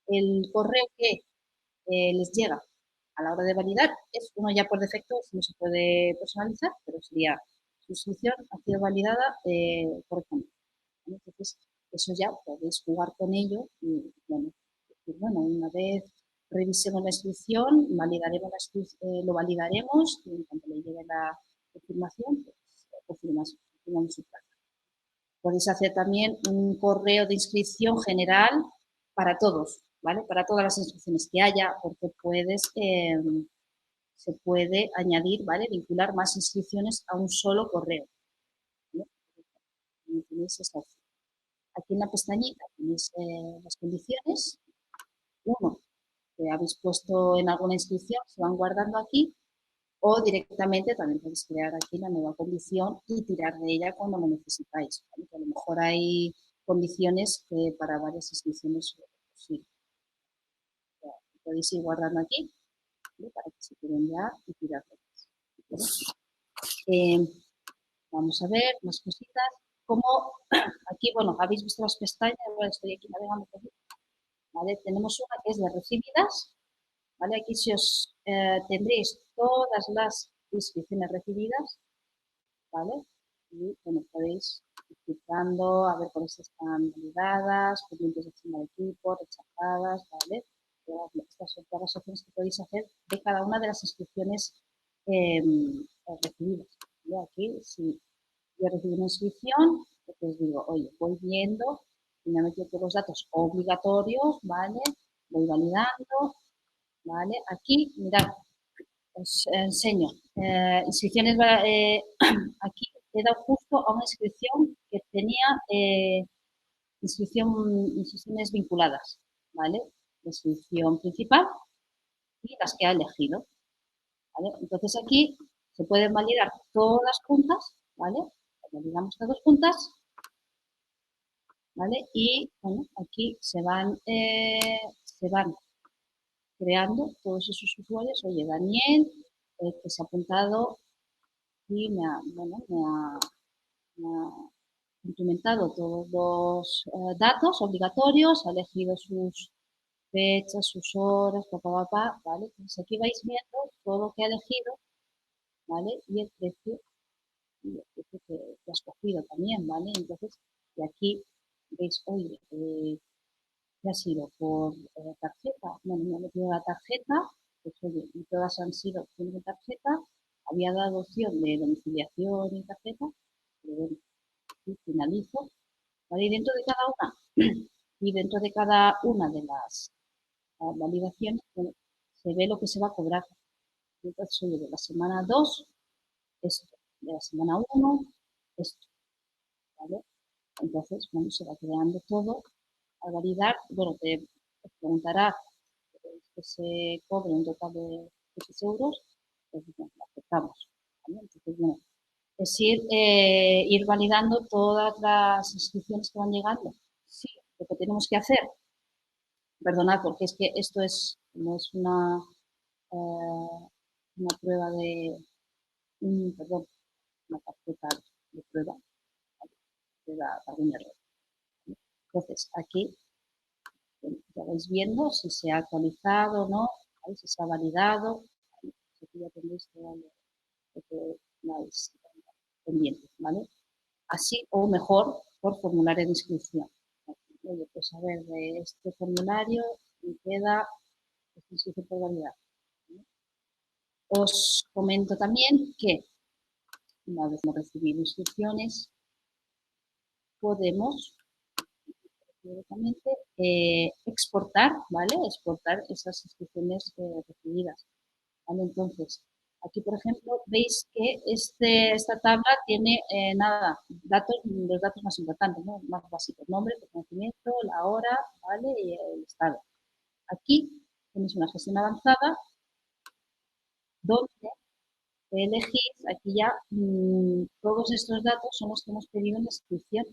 A: El correo que les llega a la hora de validar es uno ya por defecto, no se puede personalizar, pero sería su inscripción ha sido validada correctamente. Entonces, eso ya podéis jugar con ello y, bueno, una vez revisemos la inscripción, lo validaremos y en cuanto le llegue la confirmación, pues confirmamos su plaza. Podéis hacer también un correo de inscripción general para todos, ¿vale? Para todas las inscripciones que haya, porque se puede añadir, ¿vale? Vincular más inscripciones a un solo correo. ¿Vale? Tenéis esta opción. Aquí en la pestañita tenéis las condiciones. Uno, que habéis puesto en alguna inscripción, se van guardando aquí, o directamente también podéis crear aquí la nueva condición y tirar de ella cuando lo necesitáis. ¿Vale? A lo mejor hay condiciones que para varias inscripciones sí. Podéis ir guardando aquí, ¿vale? Para que se puedan enviar y tirar de ellas. Vamos a ver más cositas. Como aquí, bueno, habéis visto las pestañas, bueno, estoy aquí navegando por aquí. ¿Vale? Tenemos una que es de recibidas. ¿Vale? Aquí si os tendréis todas las inscripciones recibidas, ¿vale? Y bueno, podéis ir clicando a ver cuáles están validadas, pendientes de firma de equipo, rechazadas, ¿vale? Estas son todas las opciones que podéis hacer de cada una de las inscripciones recibidas. ¿Vale? Aquí, si yo recibo una inscripción, pues digo, oye, voy viendo y me meto todos los datos obligatorios, ¿vale? Voy validando, ¿vale? Aquí, mirad, os enseño. Inscripciones, aquí he dado justo a una inscripción que tenía inscripciones vinculadas, ¿vale? La inscripción principal y las que ha elegido, ¿vale? Entonces aquí se pueden validar todas juntas, ¿vale? Validamos todas juntas, ¿vale? Y, bueno, aquí se van creando todos esos usuarios. Oye, Daniel, que se ha apuntado y me ha implementado todos los datos obligatorios, ha elegido sus fechas, sus horas, ¿vale? Entonces aquí vais viendo todo lo que ha elegido, ¿vale? Y el precio, que has cogido también, ¿vale? Entonces, y aquí veis, oye, ¿qué ha sido? Por tarjeta. Bueno, me ha metido la tarjeta, pues oye, y todas han sido opciones de tarjeta. Había dado opción de domiciliación y tarjeta, pero bueno, aquí finalizo ¿vale? Y dentro de cada una de las validaciones, bueno, se ve lo que se va a cobrar. Entonces, oye, de la semana 2 esto, de la semana 1 esto, ¿vale? Entonces, bueno, se va creando todo. Al validar, bueno, te preguntará que se cobre un total de X euros, pues bueno, lo aceptamos, ¿vale? Entonces, bueno, es ir validando todas las inscripciones que van llegando. Sí, lo que tenemos que hacer, perdonad, porque es que esto es, no es una prueba de, perdón, una tarjeta de prueba, de algún error. Entonces, aquí ya vais viendo si se ha actualizado o no, ¿vale? Si se ha validado, ¿vale? Aquí ya tendréis todo lo que vais pendientes, ¿vale? Así o mejor por formulario de inscripción. Oye, pues a ver, de este formulario me queda esta inscripción por validar. Os comento también que una vez hemos recibido instrucciones, podemos directamente exportar, ¿vale? Exportar esas instrucciones recibidas, ¿vale? Entonces, aquí, por ejemplo, veis que esta tabla tiene, nada, los datos más importantes, ¿no? Más básicos, nombre, conocimiento, la hora, ¿vale? Y el estado. Aquí tenéis una gestión avanzada donde elegís, aquí ya todos estos datos son los que hemos pedido en la inscripción,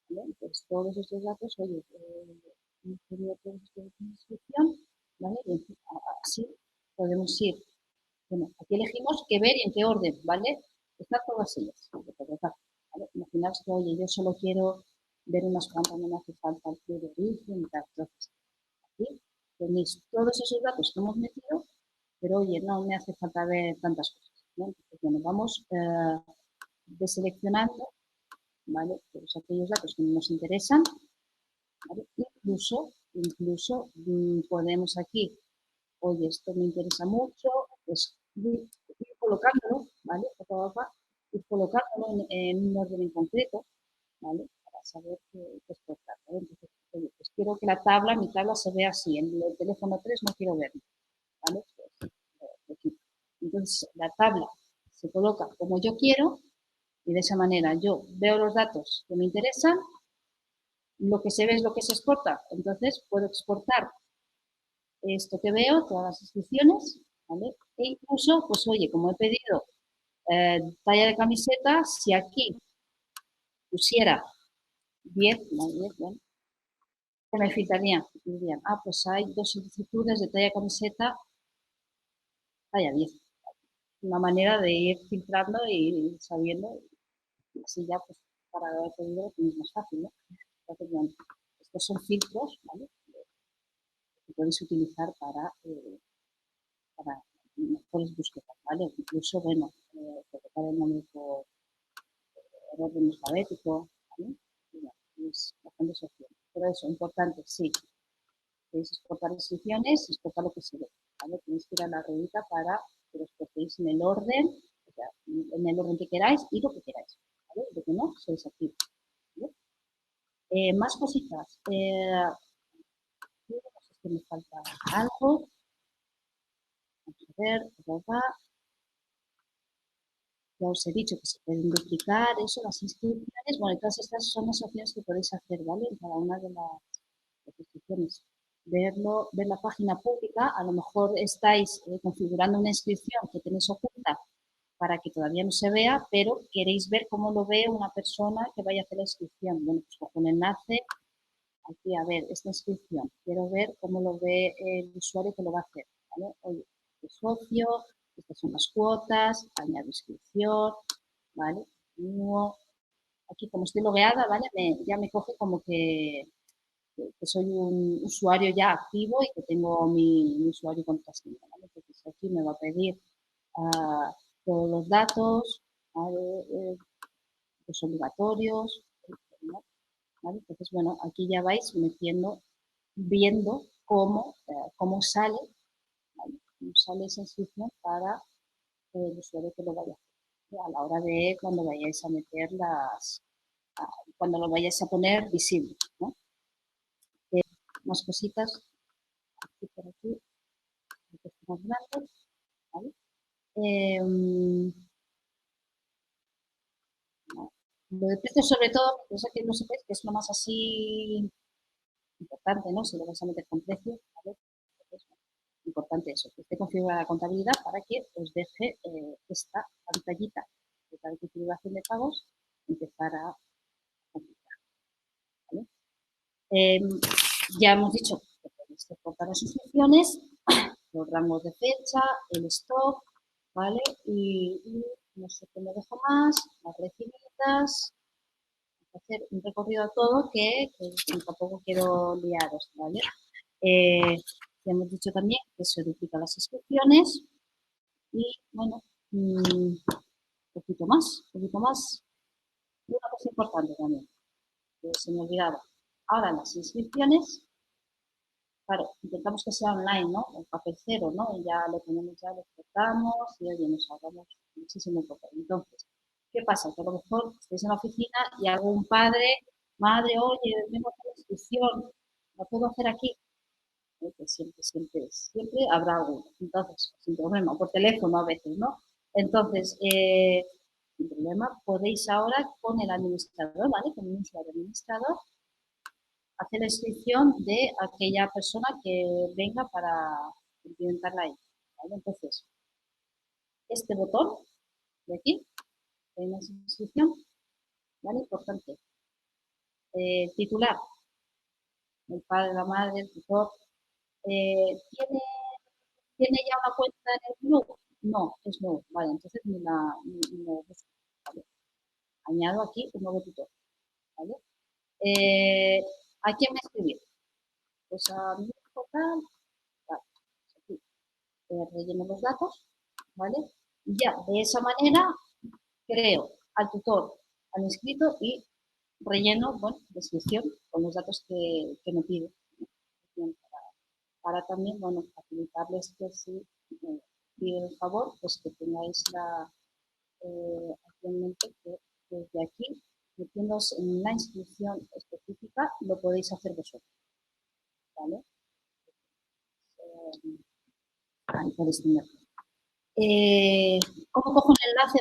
A: ¿vale? Pues todos estos datos, oye, hemos pedido todos estos datos en la inscripción, ¿vale? Y así podemos ir. Bueno, aquí elegimos qué ver y en qué orden, ¿vale? Están todas ellas, ¿vale? Imaginaos que, oye, yo solo quiero ver unas cuantas, no me hace falta el pie de origen y tal. Entonces, aquí tenéis todos esos datos que hemos metido, pero oye, no me hace falta ver tantas cosas, ¿no? Entonces, bueno, vamos deseleccionando, ¿vale? Todos aquellos datos que nos interesan, ¿vale? Incluso podemos aquí, oye, esto me interesa mucho, pues ir colocándolo, ¿vale? Ir colocándolo en un orden en concreto, ¿vale? Para saber qué exportar, ¿vale? Entonces, oye, pues quiero que mi tabla se vea así, en el teléfono 3 no quiero verlo, ¿vale? Pues, entonces, la tabla se coloca como yo quiero y de esa manera yo veo los datos que me interesan, lo que se ve es lo que se exporta, entonces puedo exportar esto que veo, todas las inscripciones, ¿vale? E incluso, pues oye, como he pedido talla de camiseta, si aquí pusiera 10, no, 10, bueno, que me filtrarían, dirían, pues hay 2 solicitudes de talla de camiseta, talla 10. Una manera de ir filtrando y sabiendo, y así ya, pues, para haber pedido es más fácil, ¿no? Entonces, bueno, estos son filtros, ¿vale? Que podéis utilizar para mejores búsquedas, ¿vale? Incluso, bueno, colocar el nombre por orden alfabético, ¿vale? Y, bueno, es bastantes opciones. Pero eso, importante, sí. Podéis exportar inscripciones, exportar lo que se ve, ¿vale? Tenéis que ir a la ruedita para que lo exportéis en el orden, o sea, en el orden que queráis y lo que queráis, ¿vale? Lo que no, se desactiva, ¿vale? Más cositas. No sé si me falta algo. Vamos a ver, ya os he dicho que se pueden duplicar, eso, las inscripciones. Bueno, todas estas son las opciones que podéis hacer, ¿vale? En cada una de las inscripciones. Ver la página pública, a lo mejor estáis configurando una inscripción que tenéis oculta para que todavía no se vea, pero queréis ver cómo lo ve una persona que vaya a hacer la inscripción. Bueno, pues cojo un enlace, aquí a ver, esta inscripción, quiero ver cómo lo ve el usuario que lo va a hacer, ¿vale? Oye, de socio, estas son las cuotas, añado inscripción, ¿vale? Aquí como estoy logueada, ¿vale? Ya me coge como que soy un usuario ya activo y que tengo mi usuario contraseña, ¿vale? Entonces aquí me va a pedir todos los datos, ¿vale? Los obligatorios, ¿no? ¿Vale? Entonces, bueno, aquí ya vais viendo cómo sale, ¿vale? Cómo sale esa inscripción para el usuario que lo vaya a hacer, a la hora de cuando vayáis a meter cuando lo vayáis a poner visible, ¿no? Más cositas, aquí por aquí, más grandes, ¿vale? Lo de precios, sobre todo, cosa que no sepáis que es lo más así importante, ¿no? Si lo vais a meter con precios, ¿vale? Entonces, importante eso, que esté configurada la contabilidad para que os deje esta pantallita de la configuración de pagos empezar a configurar, ¿vale? Ya hemos dicho que podéis reportar las suscripciones, los rangos de fecha, el stock, ¿vale? Y no sé qué me dejo más, las recibidas, hacer un recorrido a todo que tampoco quiero liaros, ¿vale? Ya hemos dicho también que se duplican las inscripciones y, bueno, un poquito más. Y una cosa importante también, que se me olvidaba. Ahora las inscripciones, claro, intentamos que sea online, ¿no? El papel cero, ¿no? Y ya lo tenemos, ya lo exportamos y, oye, nos ahorramos muchísimo papel. Entonces, ¿qué pasa? Que a lo mejor estáis en la oficina y algún padre, madre, oye, vengo a hacer la inscripción, ¿la puedo hacer aquí? Que siempre habrá alguno. Entonces, sin problema, por teléfono a veces, ¿no? Entonces, sin problema, podéis ahora con el administrador, ¿vale? Con un usuario administrador, hacer la inscripción de aquella persona que venga para implementarla ahí, ¿vale? Entonces, este botón de aquí, de inscripción, ¿vale? Importante. Titular, el padre, la madre, el tutor, ¿tiene ya una cuenta en el club? No, es nuevo. Vale, entonces me busco, ¿vale? Añado aquí un nuevo tutor, ¿vale? ¿A quién me escribir? Pues a mi hijo tal, vale, pues aquí relleno los datos, ¿vale? Y ya de esa manera creo al tutor, al inscrito y relleno, bueno, descripción con los datos que me pide. Para también, bueno, facilitarles que si pido el favor, pues que tengáis actualmente que desde aquí, metiéndoos en la inscripción específica, lo podéis hacer vosotros, ¿vale? Ahí podéis tenerlo. ¿Cómo cojo un enlace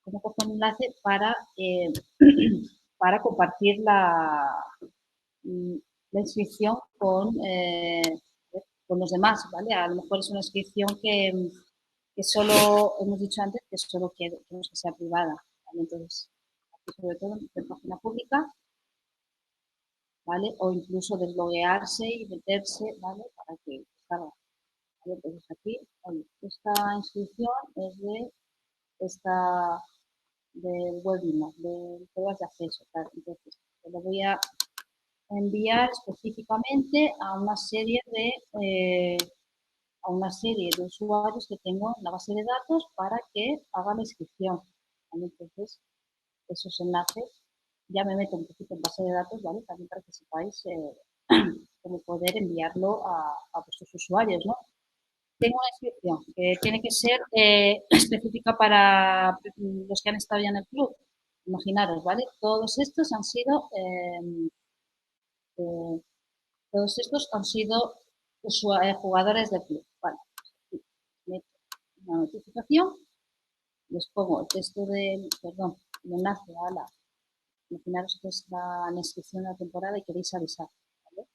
A: cómo cojo un enlace para compartir la inscripción con los demás, ¿vale? A lo mejor es una inscripción que solo, hemos dicho antes, que solo queremos que sea privada, ¿vale? Entonces, aquí sobre todo en página pública, ¿vale? O incluso desloguearse y meterse, ¿vale? Para que salga, ¿vale? Entonces aquí, oye, esta inscripción es de esta del webinar, de pruebas de acceso, ¿vale? Entonces, lo voy a enviar específicamente a una serie de usuarios que tengo en la base de datos para que hagan la inscripción, ¿vale? Entonces, esos enlaces ya me meto un poquito en base de datos, ¿vale? También para que sepáis cómo poder enviarlo a vuestros usuarios, ¿no? Tengo una inscripción que tiene que ser específica para los que han estado ya en el club. Imaginaros, ¿vale? Eh, todos estos han sido jugadores del club. Vale. Meto una notificación, les pongo el texto perdón, el enlace a imaginaros que es la inscripción de la temporada y queréis avisar, ¿vale?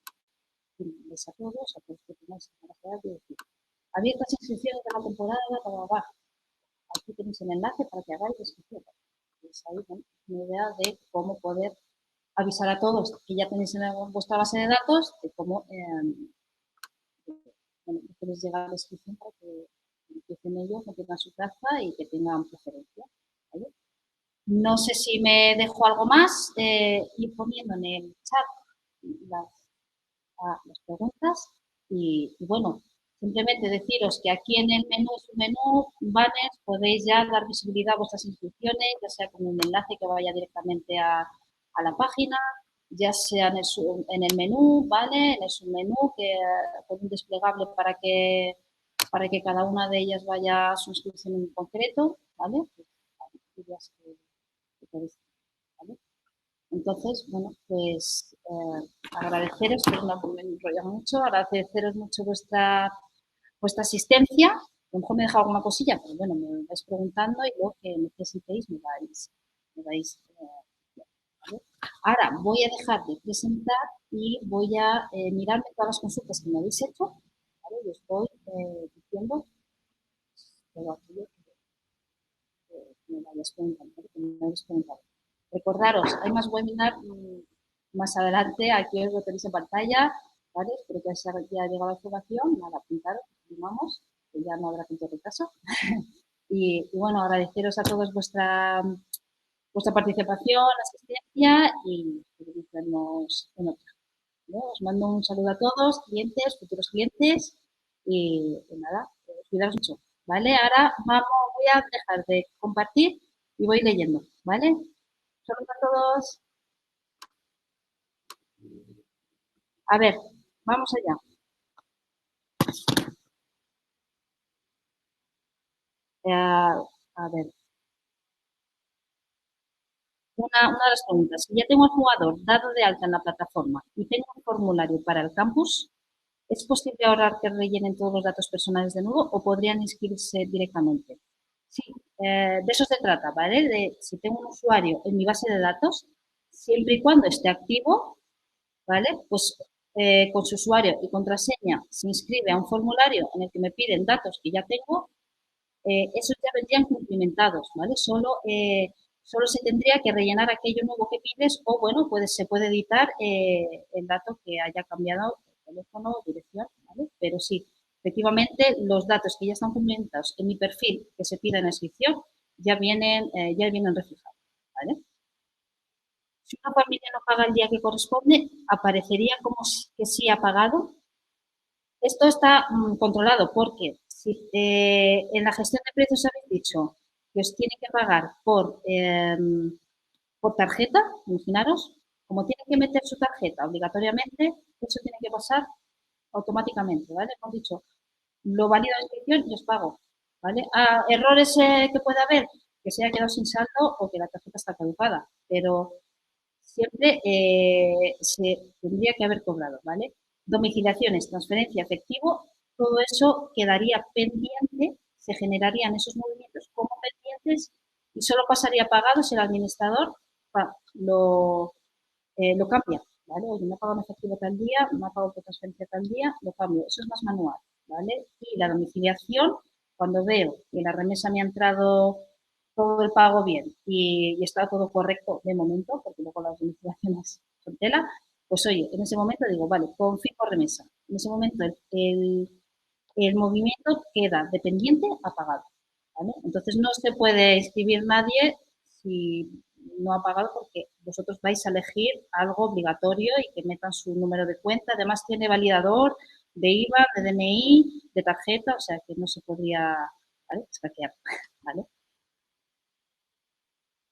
A: Y les a todos que tengáis la capacidad de decir, abiertas inscripciones de la temporada, aquí tenéis el enlace para que hagáis la inscripción. Pues ahí una idea de cómo poder avisar a todos que ya tenéis en vuestra base de datos de cómo podéis llegar a la inscripción para que empiecen ellos, que tengan su plaza y que tengan preferencia, ¿vale? No sé si me dejo algo más, ir poniendo en el chat las preguntas y bueno, simplemente deciros que aquí en el menú, su menú, banners, podéis ya dar visibilidad a vuestras inscripciones, ya sea con un enlace que vaya directamente a la página, ya sea en el menú, ¿vale? En el submenú, con un desplegable para que cada una de ellas vaya a su inscripción en concreto, ¿vale? ideas que podéis tener, ¿vale? Entonces, bueno, pues agradeceros, que no me enrollo mucho, agradeceros mucho vuestra asistencia. A lo mejor me he dejado alguna cosilla, pero bueno, me vais preguntando y lo que necesitéis me vais ¿vale? Ahora voy a dejar de presentar y voy a mirarme todas las consultas que me habéis hecho, ¿vale? Y os voy diciendo todo aquello que me vayáis preguntando, ¿vale? Que me habéis preguntado. Recordaros, hay más webinar más adelante, aquí os lo tenéis en pantalla, ¿vale? Espero que ya haya llegado la información, nada, apuntaros, firmamos, que ya no habrá tanto retraso. y bueno, agradeceros a todos vuestra participación, asistencia y nos vemos en otra. ¿No? Os mando un saludo a todos, clientes, futuros clientes y nada, cuidaos mucho, ¿vale? Ahora voy a dejar de compartir y voy leyendo, ¿vale? Saludos a todos. A ver, vamos allá. A ver, una de las preguntas. Si ya tengo al jugador dado de alta en la plataforma y tengo un formulario para el campus, ¿es posible ahorrar que rellenen todos los datos personales de nuevo o podrían inscribirse directamente? Sí, de eso se trata, ¿vale? De si tengo un usuario en mi base de datos, siempre y cuando esté activo, ¿vale? Pues con su usuario y contraseña se inscribe a un formulario en el que me piden datos que ya tengo, esos ya vendrían cumplimentados, ¿vale? Solo se tendría que rellenar aquello nuevo que pides o, bueno, se puede editar el dato que haya cambiado, teléfono, dirección, ¿vale? Pero sí, efectivamente, los datos que ya están cumplimentados en mi perfil que se pida en la inscripción ya vienen reflejados, ¿vale? Si una familia no paga el día que corresponde, aparecería como que sí ha pagado. Esto está controlado porque si en la gestión de precios habéis dicho que os tiene que pagar por tarjeta, imaginaros, como tienen que meter su tarjeta obligatoriamente, eso tiene que pasar automáticamente, ¿vale? Hemos dicho, lo valido la inscripción y os pago, ¿vale? Errores que puede haber, que se haya quedado sin saldo o que la tarjeta está caducada, pero siempre se tendría que haber cobrado, ¿vale? Domiciliaciones, transferencia, efectivo, todo eso quedaría pendiente, se generarían esos movimientos como pendientes y solo pasaría pagado si el administrador lo cambia, ¿vale? Oye, me ha pagado en efectivo tal día, me ha pagado por transferencia tal día, lo cambio. Eso es más manual, ¿vale? Y la domiciliación, cuando veo que la remesa me ha entrado todo el pago bien y está todo correcto de momento, porque luego las domiciliaciones son tela, pues oye, en ese momento digo, vale, confirmo remesa. En ese momento el movimiento queda dependiente a pagado, ¿vale? Entonces no se puede inscribir nadie si no ha pagado porque vosotros vais a elegir algo obligatorio y que metan su número de cuenta. Además tiene validador de IVA, de DNI, de tarjeta, o sea que no se podría, ¿vale? Escaquear, ¿vale?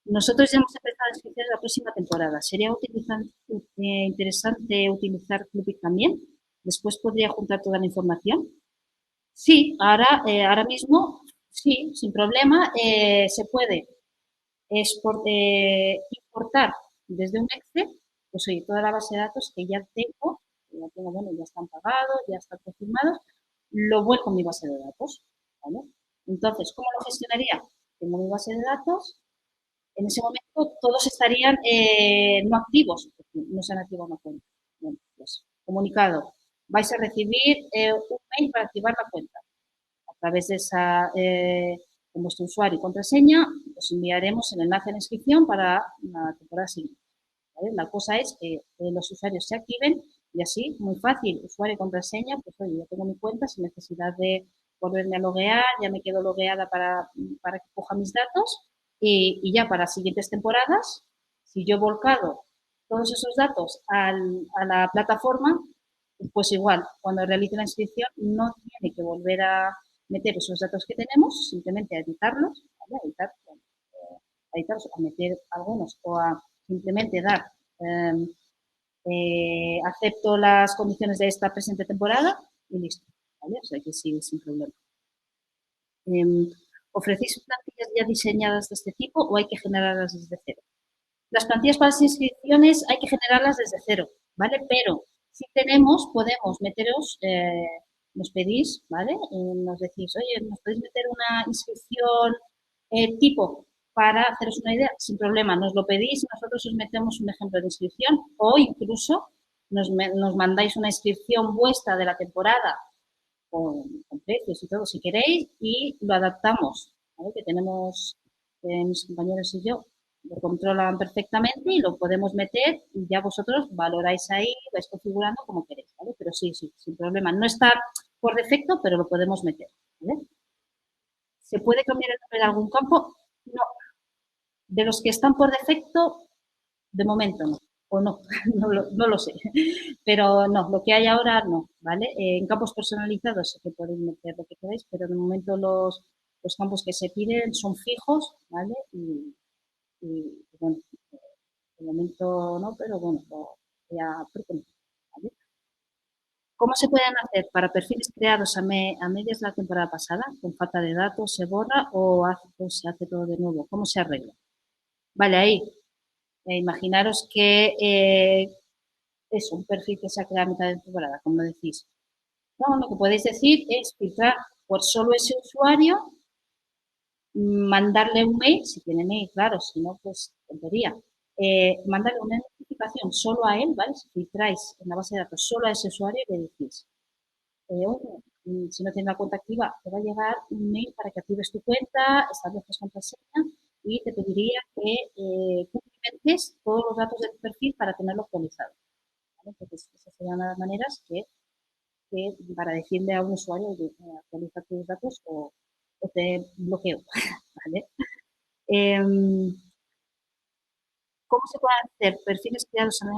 A: Nosotros ya hemos empezado a inscribir la próxima temporada. ¿Sería interesante utilizar Clubit también? Después podría juntar toda la información. Sí, ahora mismo, sí, sin problema, se puede importar desde un Excel, pues oye, toda la base de datos que ya tengo, bueno, ya están pagados, ya están confirmados, lo vuelco en mi base de datos, ¿vale? Entonces, ¿cómo lo gestionaría? Tengo mi base de datos, en ese momento todos estarían no activos, porque no se han activado una cuenta. Bueno, pues, comunicado, vais a recibir un mail para activar la cuenta. A través de esa, con vuestro usuario y contraseña, os enviaremos el enlace de la inscripción para la temporada siguiente, ¿vale? La cosa es que los usuarios se activen y así, muy fácil, usuario y contraseña, pues oye, yo tengo mi cuenta sin necesidad de volverme a loguear, ya me quedo logueada para que coja mis datos y ya para siguientes temporadas, si yo he volcado todos esos datos a la plataforma, pues igual, cuando realice la inscripción no tiene que volver a meter esos datos que tenemos, simplemente a editarlos, ¿vale? A editarlos, a meter algunos o a simplemente dar acepto las condiciones de esta presente temporada y listo, ¿vale? O sea que sí, sin problema. ¿Ofrecéis plantillas ya diseñadas de este tipo o hay que generarlas desde cero? Las plantillas para las inscripciones hay que generarlas desde cero, ¿vale? Pero si tenemos, podemos meteros, nos pedís, ¿vale? Nos decís, oye, ¿nos podéis meter una inscripción tipo para haceros una idea? Sin problema, nos lo pedís y nosotros os metemos un ejemplo de inscripción o incluso nos mandáis una inscripción vuestra de la temporada con precios y todo si queréis y lo adaptamos, ¿vale? Que tenemos mis compañeros y yo lo controlan perfectamente y lo podemos meter y ya vosotros valoráis ahí, vais configurando como queréis, ¿vale? Pero sí, sin problema. No está por defecto, pero lo podemos meter, ¿vale? ¿Se puede cambiar el nombre de algún campo? No. De los que están por defecto, de momento no. O no, no lo sé. Pero no, lo que hay ahora no, ¿vale? En campos personalizados sí que podéis meter lo que queráis, pero de momento los campos que se piden son fijos, ¿vale? Y bueno, de momento no, pero bueno, ya proponer, ¿vale? ¿Cómo se pueden hacer para perfiles creados a medias de la temporada pasada? ¿Con falta de datos se borra o se hace todo de nuevo? ¿Cómo se arregla? Vale, ahí. Imaginaros que es un perfil que se ha creado a mitad de temporada, como decís. No, lo que podéis decir es filtrar por solo ese usuario, mandarle un mail, si tiene mail, claro, si no, pues tontería. Mandarle una notificación solo a él, ¿vale? Si filtráis en la base de datos solo a ese usuario y le decís, oye, si no tienes la cuenta activa, te va a llegar un mail para que actives tu cuenta, establezcas contraseña y te pediría que cumplimentes todos los datos de tu perfil para tenerlo actualizado. ¿Vale? Entonces, esas serían las maneras que para decirle a un usuario, oye, actualiza tus datos o te bloqueo. ¿Vale? ¿Cómo se pueden hacer perfiles creados en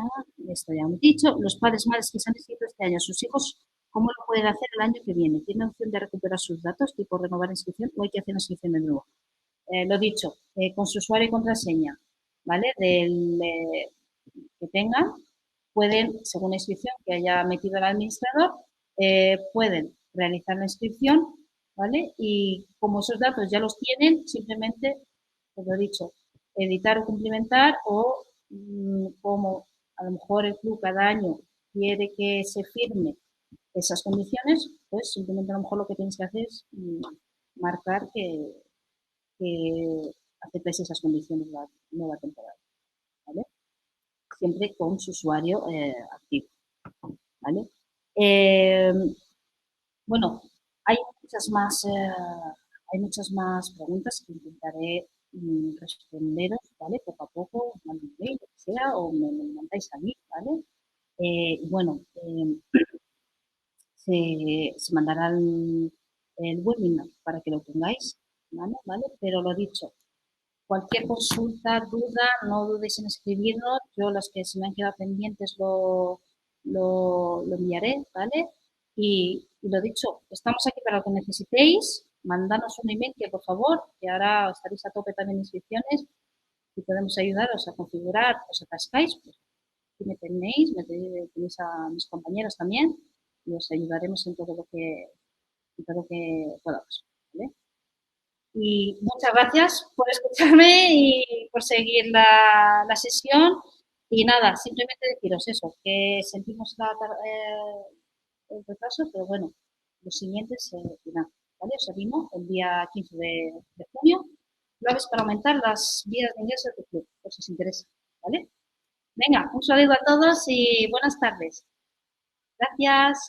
A: el Esto ya hemos dicho. Los padres madres que se han inscrito este año a sus hijos, ¿cómo lo pueden hacer el año que viene? ¿Tienen opción de recuperar sus datos, tipo renovar inscripción, o hay que hacer una inscripción de nuevo? Lo dicho, con su usuario y contraseña, ¿vale? Que tengan, pueden, según la inscripción que haya metido el administrador, pueden realizar la inscripción, ¿vale? Y como esos datos ya los tienen, simplemente, pues lo dicho, editar o cumplimentar o como a lo mejor el club cada año quiere que se firme esas condiciones, pues simplemente a lo mejor lo que tienes que hacer es marcar que aceptéis esas condiciones la nueva temporada, ¿vale? Siempre con su usuario activo, ¿vale? Eh, bueno, hay hay muchas más preguntas que intentaré responderos, ¿vale? Poco a poco, mando un mail, lo que sea, o me mandáis a mí, ¿vale? Bueno, se mandará el webinar para que lo tengáis, ¿vale? Pero lo dicho, cualquier consulta, duda, no dudéis en escribirnos. Yo los que se me han quedado pendientes lo enviaré, ¿vale? Y lo dicho, estamos aquí para lo que necesitéis. Mandanos un email que por favor, que ahora estaréis a tope también en inscripciones, si podemos ayudaros a configurar, os atascáis, pues aquí tenéis a mis compañeros también y os ayudaremos en todo lo que podamos, ¿vale? Y muchas gracias por escucharme y por seguir la sesión. Y nada, simplemente deciros eso, que sentimos el retraso, pero bueno, los siguientes se irán. ¿Vale? Os animo el día 15 de junio. Lo hagáis para aumentar las vías de ingreso del club, por si os interesa. ¿Vale? Venga, un saludo a todos y buenas tardes. Gracias.